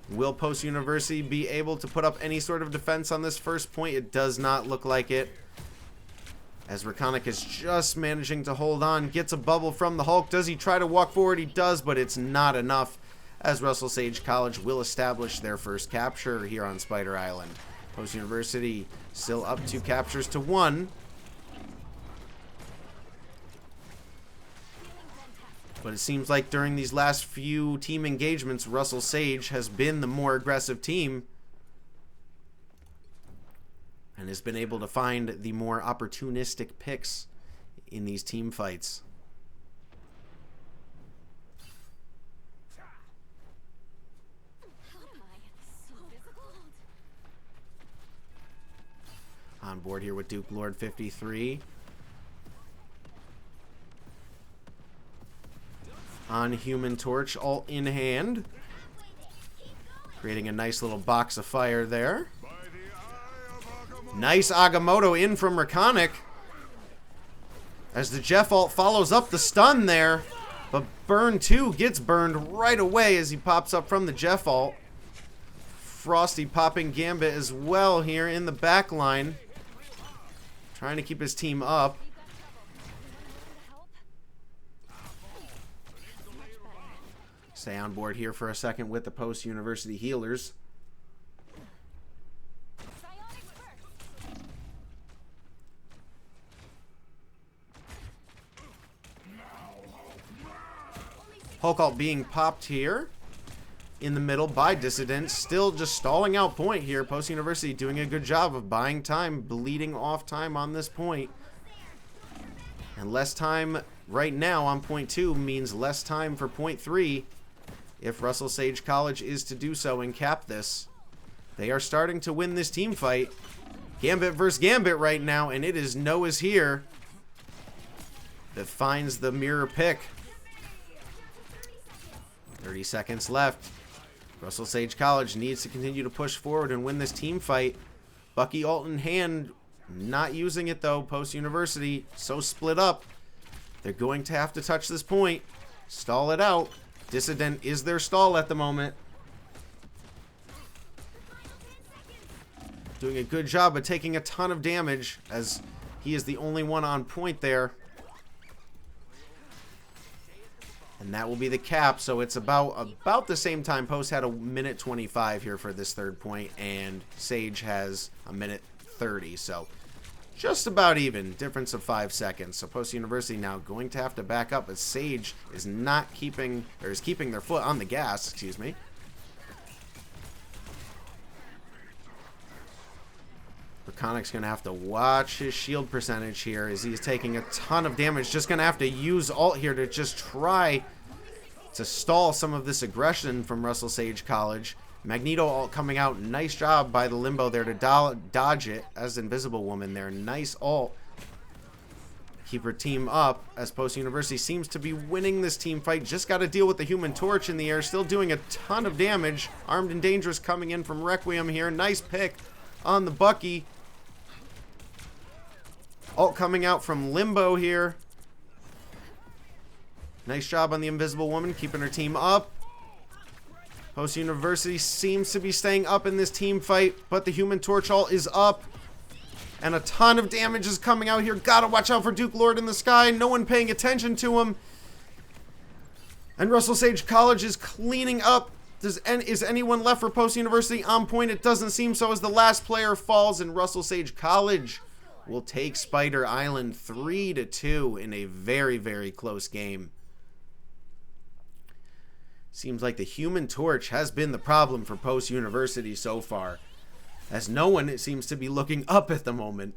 Will Post University be able to put up any sort of defense on this first point? It does not look like it, as Rekonic is just managing to hold on. Gets a bubble from the Hulk. Does he try to walk forward? He does, but it's not enough, as Russell Sage College will establish their first capture here on Spider Island. Post University still up 2 captures to 1. But it seems like during these last few team engagements, Russell Sage has been the more aggressive team and has been able to find the more opportunistic picks in these team fights. On board here with Duke Lord 53. On Human Torch, ult in hand. Creating a nice little box of fire there. Nice Agamotto in from Rekonic, as the Jeff ult follows up the stun there. But Burn 2 gets burned right away as he pops up from the Jeff ult. Frosty popping Gambit as well here in the back line, trying to keep his team up. Stay on board here for a second with the Post University healers. Hulk ult being popped here in the middle by Dissident. Still just stalling out point here. Post University doing a good job of buying time, bleeding off time on this point. And less time right now on point 2 means less time for point 3 if Russell Sage College is to do so and cap this. They are starting to win this team fight. Gambit versus Gambit right now, and it is Noah's here that finds the mirror pick. 30 seconds left. Russell Sage College needs to continue to push forward and win this team fight. Bucky ult in hand, not using it though. Post University so split up. They're going to have to touch this point. Stall it out. Dissident is their stall at the moment. Doing a good job of taking a ton of damage as he is the only one on point there. And that will be the cap. So it's about the same time. Post had a minute 25 here for this third point, and Sage has a minute 30. So just about even. Difference of 5 seconds. So Post University now going to have to back up as Sage is not keeping, or is keeping their foot on the gas, excuse me. Rekonic's going to have to watch his shield percentage here as he's taking a ton of damage. Just going to have to use ult here to just try to stall some of this aggression from Russell Sage College. Magneto ult coming out. Nice job by the Limbo there to dodge it as Invisible Woman there. Nice ult. Keep her team up as Post University seems to be winning this team fight. Just got to deal with the Human Torch in the air. Still doing a ton of damage. Armed and Dangerous coming in from Requiem here. Nice pick on the Bucky. Ult coming out from Limbo here. Nice job on the Invisible Woman, keeping her team up. Post University seems to be staying up in this team fight, but the Human Torch ult is up. And a ton of damage is coming out here. Gotta watch out for Duke Lord in the sky. No one paying attention to him. And Russell Sage College is cleaning up. Is anyone left for Post University on point? It doesn't seem so as the last player falls, and Russell Sage College will take Spider Island 3-2 in a very, very close game. Seems like the Human Torch has been the problem for Post University so far, as no one, it seems to be looking up at the moment.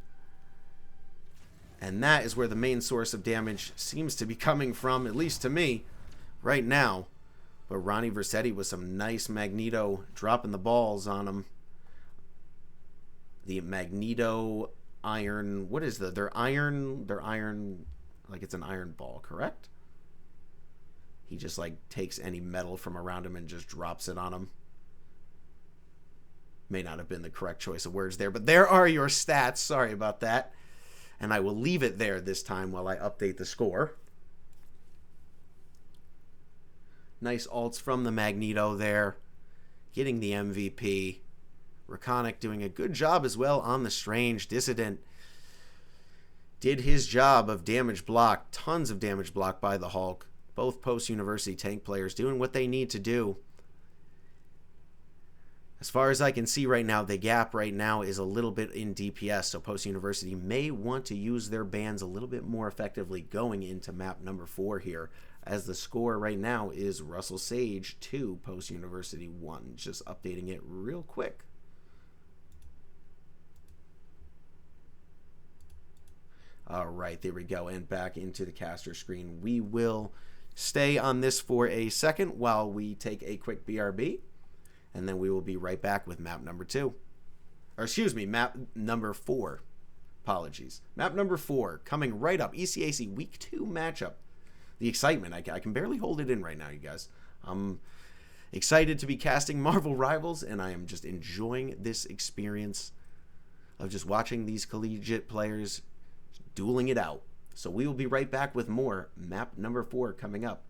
And that is where the main source of damage seems to be coming from, at least to me, right now. But Ronnie Versetti with some nice Magneto dropping the balls on him. The Magneto iron, what is they're iron, like it's an iron ball, correct? He just like takes any metal from around him and just drops it on him. May not have been the correct choice of words there, but there are your stats. Sorry about that. And I will leave it there this time while I update the score. Nice ults from the Magneto there. Getting the MVP. Rekonic doing a good job as well on the Strange. Dissident did his job of damage block. Tons of damage block by the Hulk. Both Post University tank players doing what they need to do. As far as I can see right now, the gap right now is a little bit in DPS, so Post University may want to use their bans a little bit more effectively going into map number 4 here, as the score right now is Russell Sage 2, Post University 1. Just updating it real quick. All right, there we go, and back into the caster screen. We will stay on this for a second while we take a quick BRB, and then we will be right back with map number 2. Or excuse me, map number 4. Apologies. Map number 4 coming right up. ECAC Week 2 matchup. The excitement, I can barely hold it in right now, you guys. I'm excited to be casting Marvel Rivals, and I am just enjoying this experience of just watching these collegiate players dueling it out. So we will be right back with more map number 4 coming up.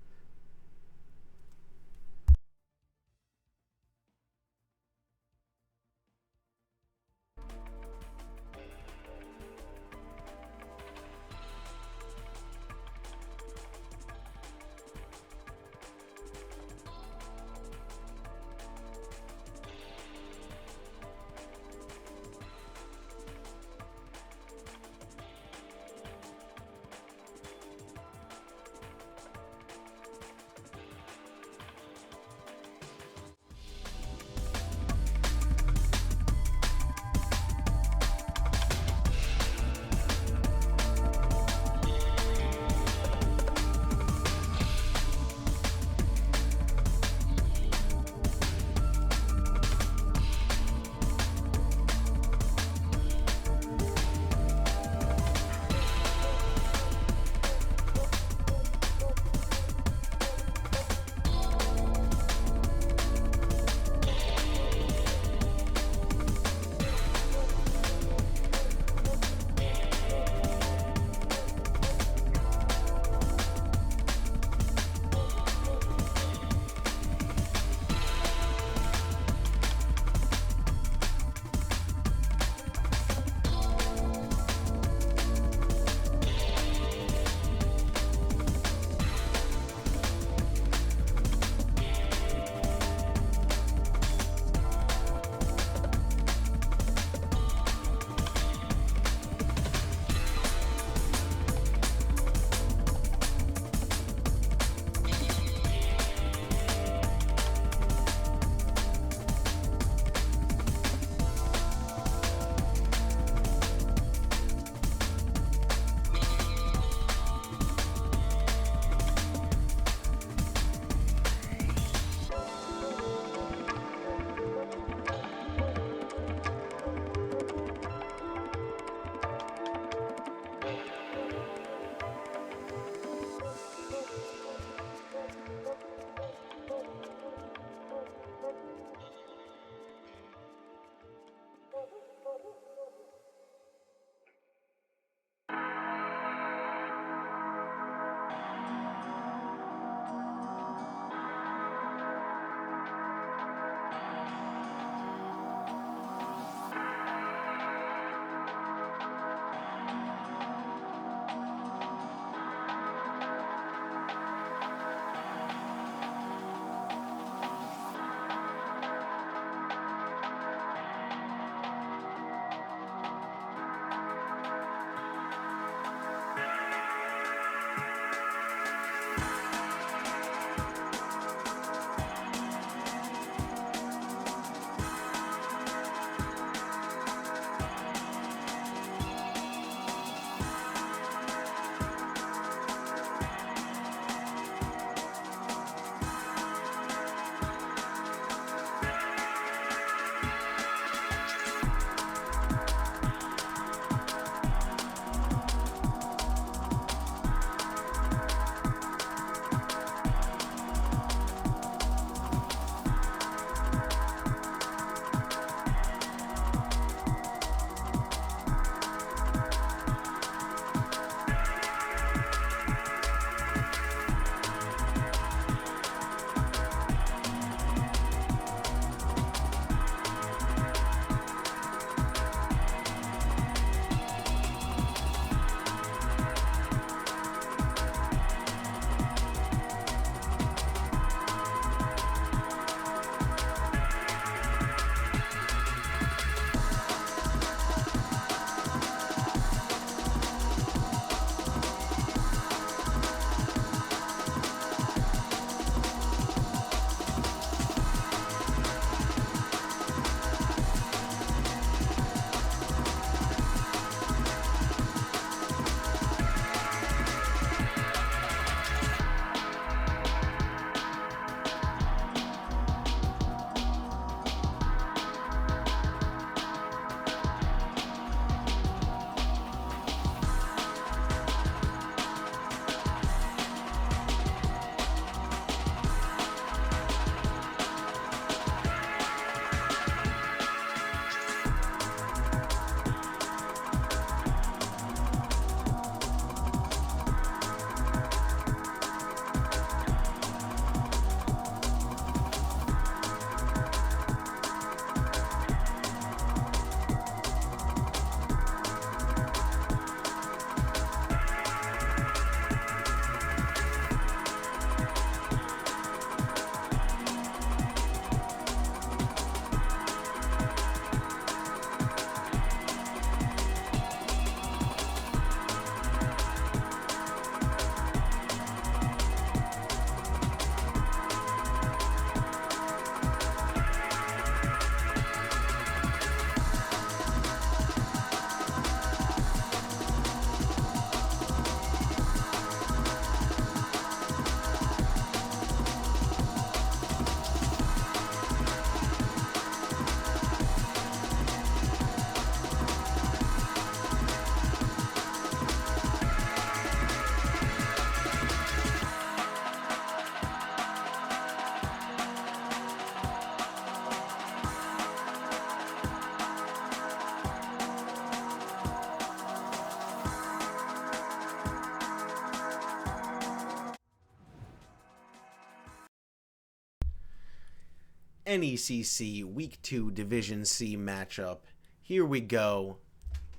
NECC Week 2 Division C matchup. Here we go.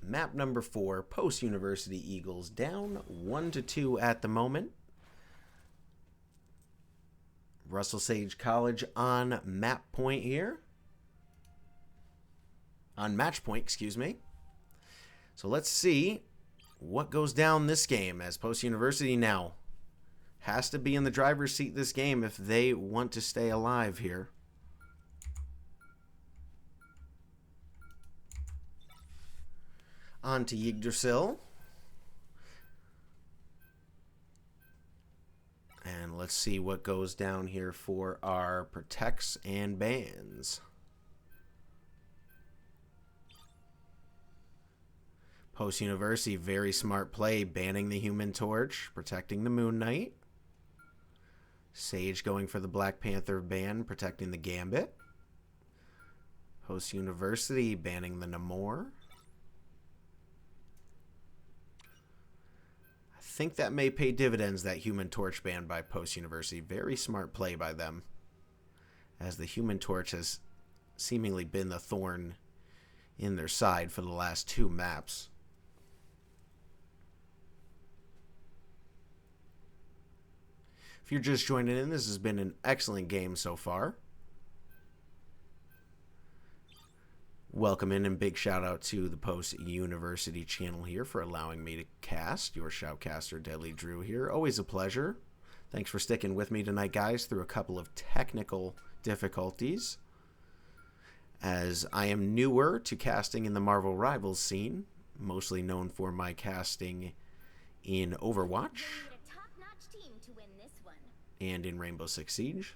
Map number 4, Post University Eagles down 1-2 at the moment. Russell Sage College on map point here. On match point, excuse me. So let's see what goes down this game, as Post University now has to be in the driver's seat this game if they want to stay alive here. On to Yggdrasil. And let's see what goes down here for our protects and bans. Post University, very smart play, banning the Human Torch, protecting the Moon Knight. Sage going for the Black Panther ban, protecting the Gambit. Post University banning the Namor. I think that may pay dividends, that Human Torch ban by Post University. Very smart play by them, as the Human Torch has seemingly been the thorn in their side for the last 2 maps. If you're just joining in, this has been an excellent game so far. Welcome in, and big shout out to the Post University channel here for allowing me to cast. Your Shoutcaster, DeadlyDrew here. Always a pleasure. Thanks for sticking with me tonight, guys, through a couple of technical difficulties, as I am newer to casting in the Marvel Rivals scene, mostly known for my casting in Overwatch and in Rainbow Six Siege.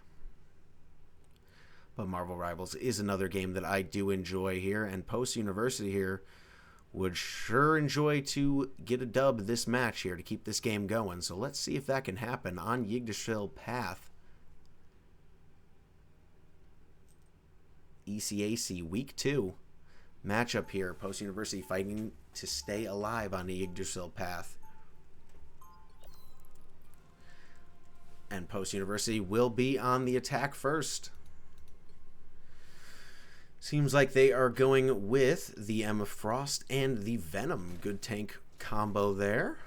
But Marvel Rivals is another game that I do enjoy here, and Post University here would sure enjoy to get a dub this match here to keep this game going. So let's see if that can happen on Yggdrasil Path. ECAC Week 2 matchup here. Post University fighting to stay alive on the Yggdrasil Path. And Post University will be on the attack first. Seems like they are going with the Emma Frost and the Venom. Good tank combo there.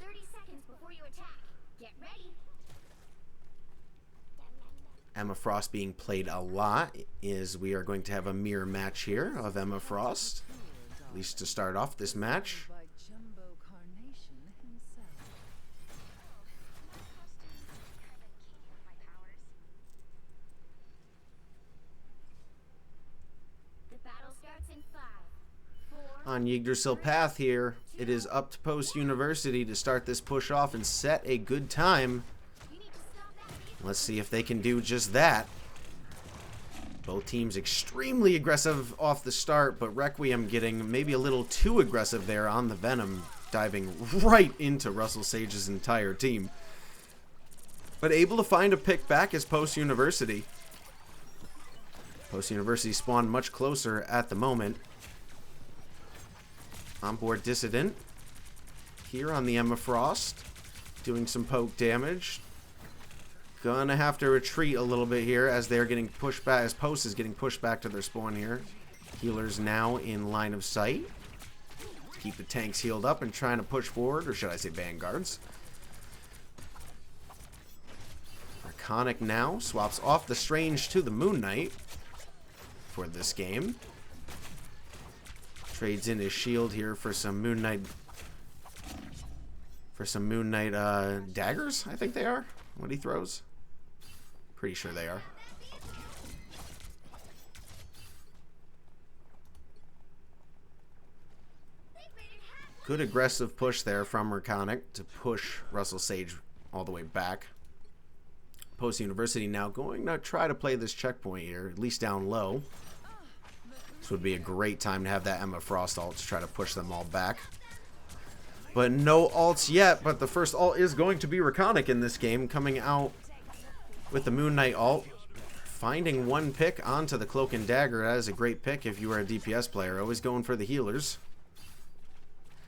30 seconds before you attack. Get ready. Emma Frost being played a lot, is we are going to have a mirror match here of Emma Frost, at least to start off this match. On Yggdrasil Path here, it is up to Post University to start this push off and set a good time. Let's see if they can do just that. Both teams extremely aggressive off the start, but Requiem getting maybe a little too aggressive there on the Venom, diving right into Russell Sage's entire team. But able to find a pick back is Post University. Post University spawned much closer at the moment. Onboard Dissident here on the Emma Frost, doing some poke damage. Gonna have to retreat a little bit here as they're getting pushed back, as Post is getting pushed back to their spawn here. Healers now in line of sight. Keep the tanks healed up and trying to push forward, or should I say vanguards. Rekonic now swaps off the Strange to the Moon Knight for this game. Trades in his shield here for some Moon Knight. Daggers, I think they are. What he throws. Pretty sure they are. Good aggressive push there from Rekonic to push Russell Sage all the way back. Post University now going to try to play this checkpoint here, at least down low. This would be a great time to have that Emma Frost ult to try to push them all back. But no ults yet, but the first ult is going to be Rekonic in this game, coming out with the Moon Knight ult. Finding one pick onto the Cloak and Dagger. That is a great pick if you are a DPS player. Always going for the healers.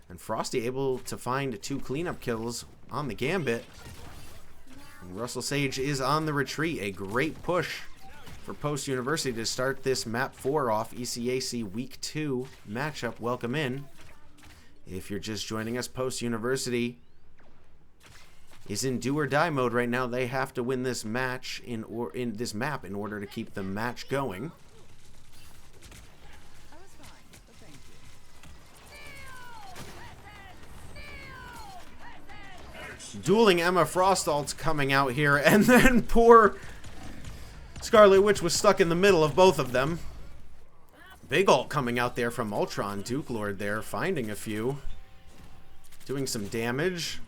And Frosty able to find 2 cleanup kills on the Gambit. And Russell Sage is on the retreat. A great push for Post University to start this map 4 off. ECAC Week 2 matchup. Welcome in. If you're just joining us, Post University is in do or die mode right now. They have to win this match in this map in order to keep the match going. Dueling Emma Frost ults coming out here, and then poor Scarlet Witch was stuck in the middle of both of them. Big ult coming out there from Ultron. Duke Lord there, finding a few. Doing some damage.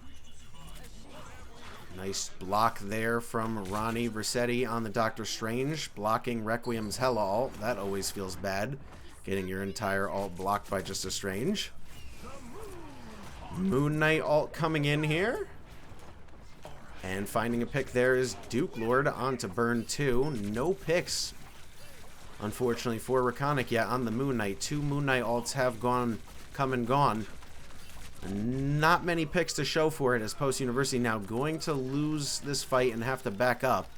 Nice block there from Ronnie Versetti on the Doctor Strange. Blocking Requiem's Hella ult. That always feels bad. Getting your entire ult blocked by just a Strange. Moon Knight ult coming in here. And finding a pick there is Duke Lord onto Burn 2. No picks, unfortunately, for Rekonic yet on the Moon Knight. 2 Moon Knight ults have come and gone. Not many picks to show for it, as Post University now going to lose this fight and have to back up.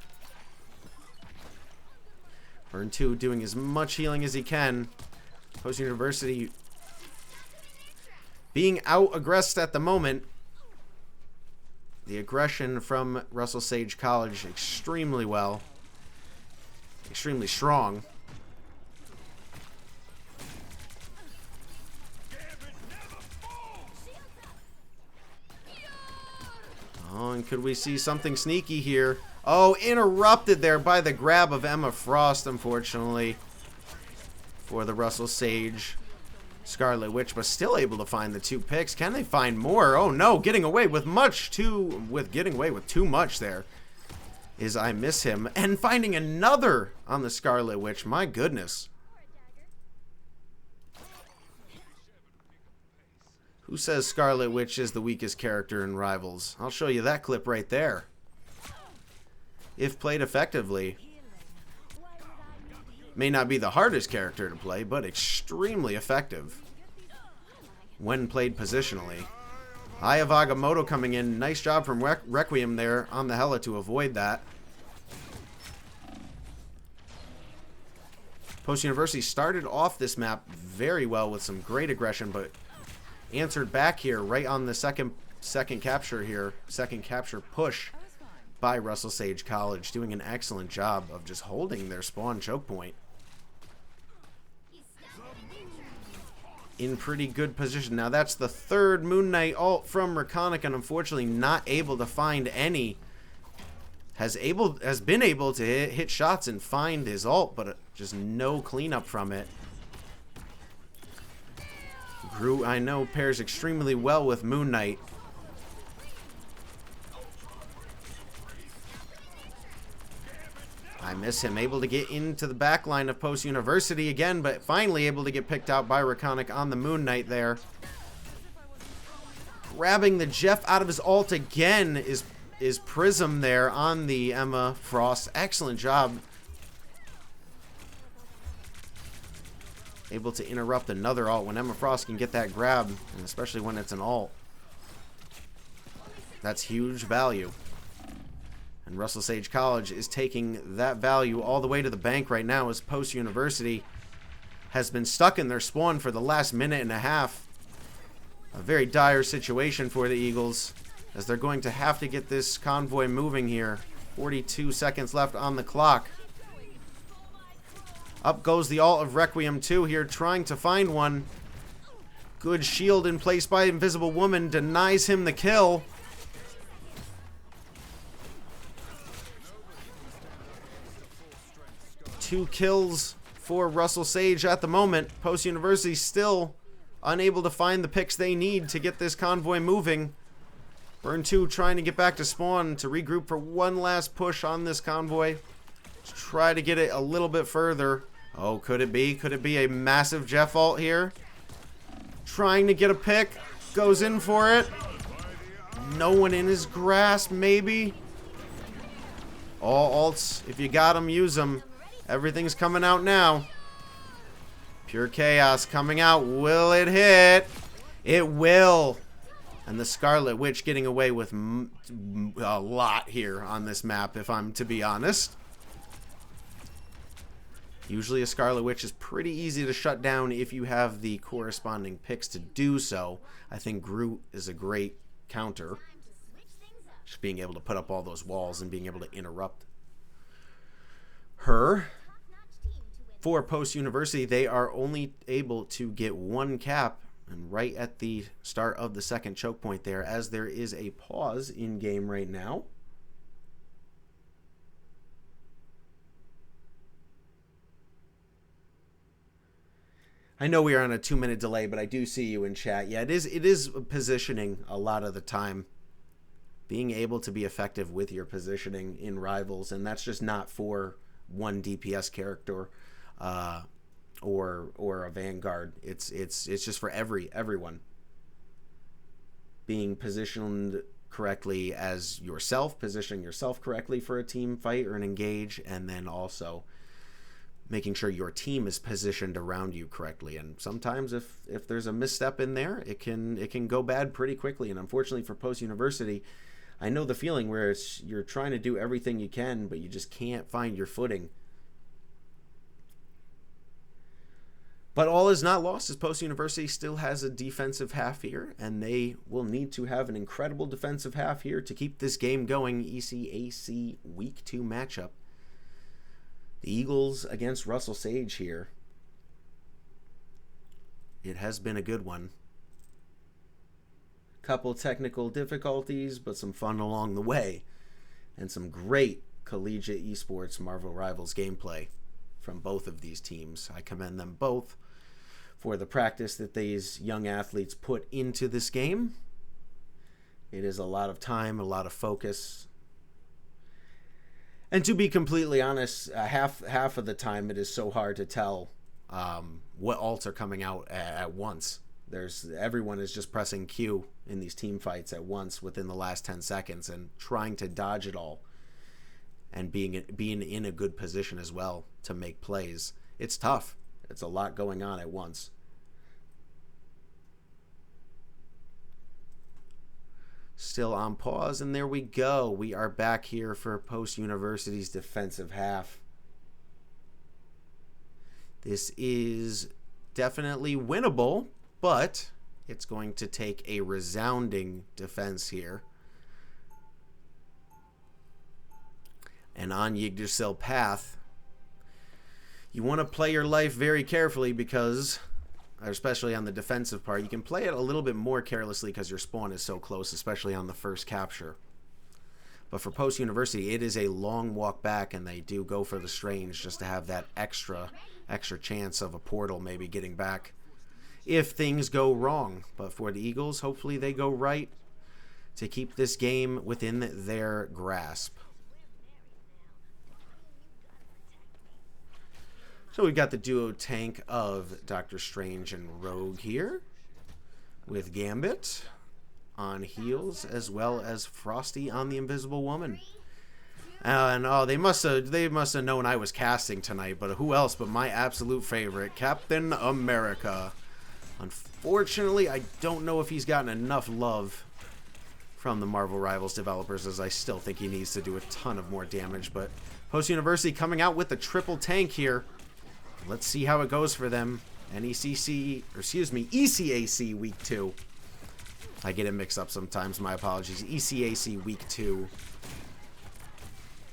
Burn 2 doing as much healing as he can. Post University being out-aggressed at the moment. The aggression from Russell Sage College extremely well. Extremely strong. Oh, and could we see something sneaky here? Oh, interrupted there by the grab of Emma Frost, unfortunately, for the Russell Sage Scarlet Witch, but still able to find the 2 picks. Can they find more? Oh no, getting away with too much there is I Miss Him, and finding another on the Scarlet Witch. My goodness. Who says Scarlet Witch is the weakest character in Rivals? I'll show you that clip right there. If played effectively. May not be the hardest character to play, but extremely effective when played positionally. Eye of Agamotto coming in. Nice job from Requiem there on the Hela to avoid that. Post University started off this map very well with some great aggression, but answered back here right on the second capture here. Second capture push by Russell Sage College, doing an excellent job of just holding their spawn choke point in pretty good position. Now that's the 3rd Moon Knight ult from Rekonic, and unfortunately not able to find any. Has been able to hit shots and find his ult, but just no cleanup from it. Gru, I know, pairs extremely well with Moon Knight. I Miss Him, able to get into the back line of Post University again, but finally able to get picked out by Rekonic on the Moon Knight there. Grabbing the Jeff out of his ult again is Prism there on the Emma Frost. Excellent job. Able to interrupt another ult when Emma Frost can get that grab, and especially when it's an ult. That's huge value. And Russell Sage College is taking that value all the way to the bank right now, as Post University has been stuck in their spawn for the last minute and a half. A very dire situation for the Eagles, as they're going to have to get this convoy moving here. 42 seconds left on the clock. Up goes the ult of Requiem 2 here, trying to find one. Good shield in place by Invisible Woman, denies him the kill. Two kills for Russell Sage at the moment. Post University still unable to find the picks they need to get this convoy moving. Burn 2 trying to get back to spawn to regroup for one last push on this convoy. Let's try to get it a little bit further. Oh, could it be? Could it be a massive Jeff ult here? Trying to get a pick. Goes in for it. No one in his grasp, maybe. All ults, if you got them, use them. Everything's coming out now. Pure chaos coming out. Will it hit? It will. And the Scarlet Witch getting away with a lot here on this map, if I'm to be honest. Usually a Scarlet Witch is pretty easy to shut down if you have the corresponding picks to do so. I think Groot is a great counter. Just being able to put up all those walls and being able to interrupt her. For Post University, they are only able to get one cap, and right at the start of the second choke point there, as there is a pause in game right now. I know we are on a 2-minute delay, but I do see you in chat. Yeah, it is positioning a lot of the time. Being able to be effective with your positioning in Rivals, and that's just not for one DPS character or a Vanguard. It's just for everyone. Being positioned correctly as yourself, positioning yourself correctly for a team fight or an engage, and then also making sure your team is positioned around you correctly. And sometimes if there's a misstep in there, it can go bad pretty quickly. And unfortunately for Post University, I know the feeling where you're trying to do everything you can, but you just can't find your footing. But all is not lost, as Post University still has a defensive half here, and they will need to have an incredible defensive half here to keep this game going. ECAC Week 2 matchup. The Eagles against Russell Sage here. It has been a good one. Couple technical difficulties, but some fun along the way. And some great collegiate esports Marvel Rivals gameplay from both of these teams. I commend them both for the practice that these young athletes put into this game. It is a lot of time, a lot of focus. And to be completely honest, half of the time it is so hard to tell what ults are coming out at once. Everyone is just pressing Q in these team fights at once within the last 10 seconds and trying to dodge it all and being in a good position as well to make plays. It's tough. It's a lot going on at once. Still on pause, and there we go. We are back here for Post University's defensive half. This is definitely winnable, but it's going to take a resounding defense here. And on Yggdrasil path, you want to play your life very carefully because, especially on the defensive part, you can play it a little bit more carelessly because your spawn is so close, especially on the first capture. But for Post University, it is a long walk back, and they do go for the Strange just to have that extra chance of a portal maybe getting back if things go wrong. But for the Eagles, hopefully they go right to keep this game within their grasp. So we've got the duo tank of Doctor Strange and Rogue here, with Gambit on heals, as well as Frosty on the Invisible Woman. And oh, they must have known I was casting tonight, but who else but my absolute favorite, Captain America. Unfortunately, I don't know if he's gotten enough love from the Marvel Rivals developers, as I still think he needs to do a ton of more damage. But Post University coming out with the triple tank here. Let's see how it goes for them. ECAC Week 2. I get it mixed up sometimes. My apologies. ECAC Week 2.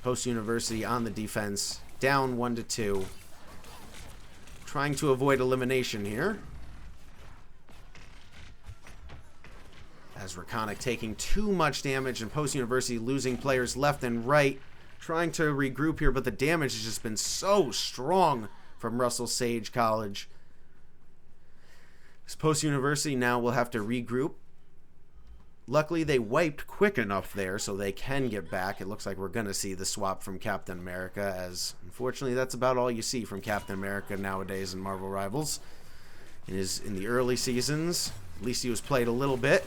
Post University on the defense. Down 1-2. Trying to avoid elimination here. As Rekonic taking too much damage and Post University losing players left and right. Trying to regroup here, but the damage has just been so strong from Russell Sage College. This Post University now will have to regroup. Luckily, they wiped quick enough there so they can get back. It looks like we're going to see the swap from Captain America, as unfortunately that's about all you see from Captain America nowadays in Marvel Rivals. In the early seasons, at least he was played a little bit,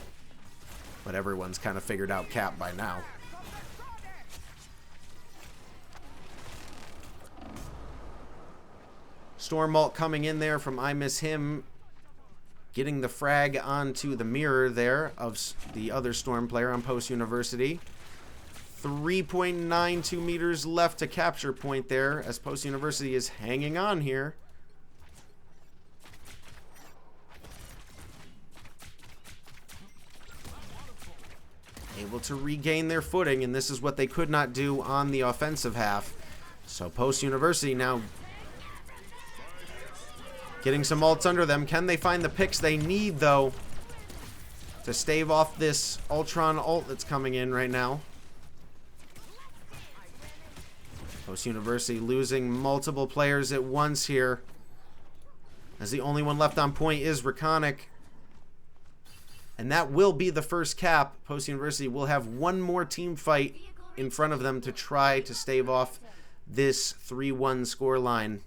but everyone's kind of figured out Cap by now. Stormalt coming in there from I Miss Him, getting the frag onto the mirror there of the other Storm player on Post University. 3.92 meters left to capture point there as Post University is hanging on here. Able to regain their footing, and this is what they could not do on the offensive half. So Post University now getting some ults under them. Can they find the picks they need, though, to stave off this Ultron ult that's coming in right now? Post University losing multiple players at once here, as the only one left on point is Rekonic. And that will be the first cap. Post University will have one more team fight in front of them to try to stave off this 3-1 scoreline.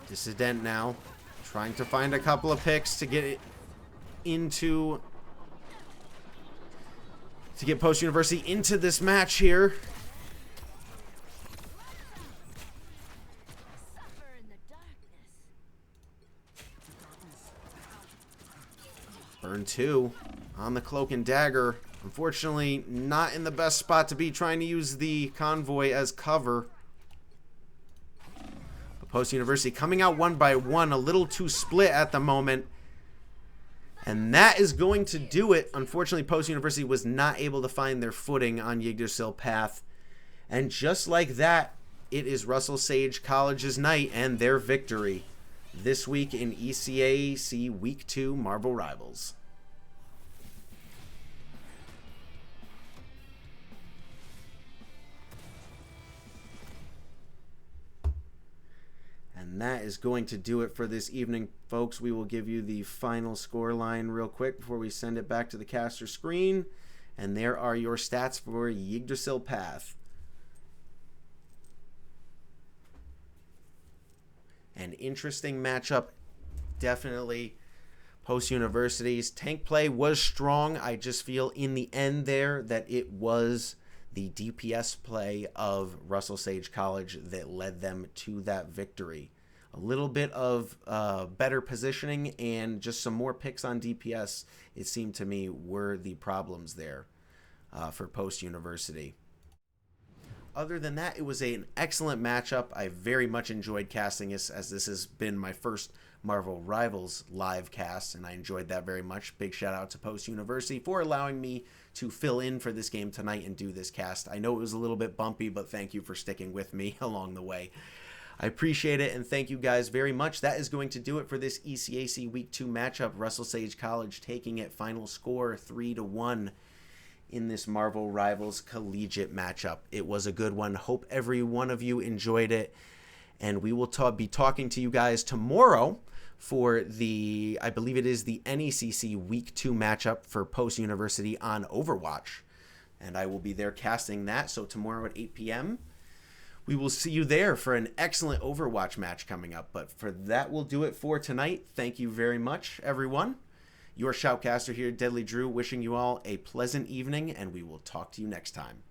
Dissident now trying to find a couple of picks to get it into, to get Post University into this match here. Burn 2 on the Cloak and Dagger. Unfortunately, not in the best spot to be, trying to use the convoy as cover. But Post University coming out one by one, a little too split at the moment. And that is going to do it. Unfortunately, Post University was not able to find their footing on Yggdrasil path. And just like that, it is Russell Sage College's night and their victory this week in ECAC Week 2 Marvel Rivals. And that is going to do it for this evening, folks. We will give you the final score line real quick before we send it back to the caster screen. And there are your stats for Yggdrasil Path. An interesting matchup, definitely. Post University's tank play was strong. I just feel in the end there that it was the DPS play of Russell Sage College that led them to that victory. A little bit of better positioning and just some more picks on DPS, it seemed to me, were the problems there for Post University. Other than that, it was an excellent matchup. I very much enjoyed casting this, as this has been my first Marvel Rivals live cast, and I enjoyed that very much. Big shout out to Post University for allowing me to fill in for this game tonight and do this cast. I know it was a little bit bumpy, but thank you for sticking with me along the way. I appreciate it, and thank you guys very much. That is going to do it for this ECAC Week 2 matchup. Russell Sage College taking it, final score 3-1. In this Marvel Rivals collegiate matchup. It was a good one. Hope every one of you enjoyed it. And we will be talking to you guys tomorrow for the, I believe it is the NECC Week 2 matchup for Post University on Overwatch. And I will be there casting that. So tomorrow at 8 p.m., we will see you there for an excellent Overwatch match coming up. But for that, we'll do it for tonight. Thank you very much, everyone. Your Shoutcaster here, DeadlyDrew, wishing you all a pleasant evening, and we will talk to you next time.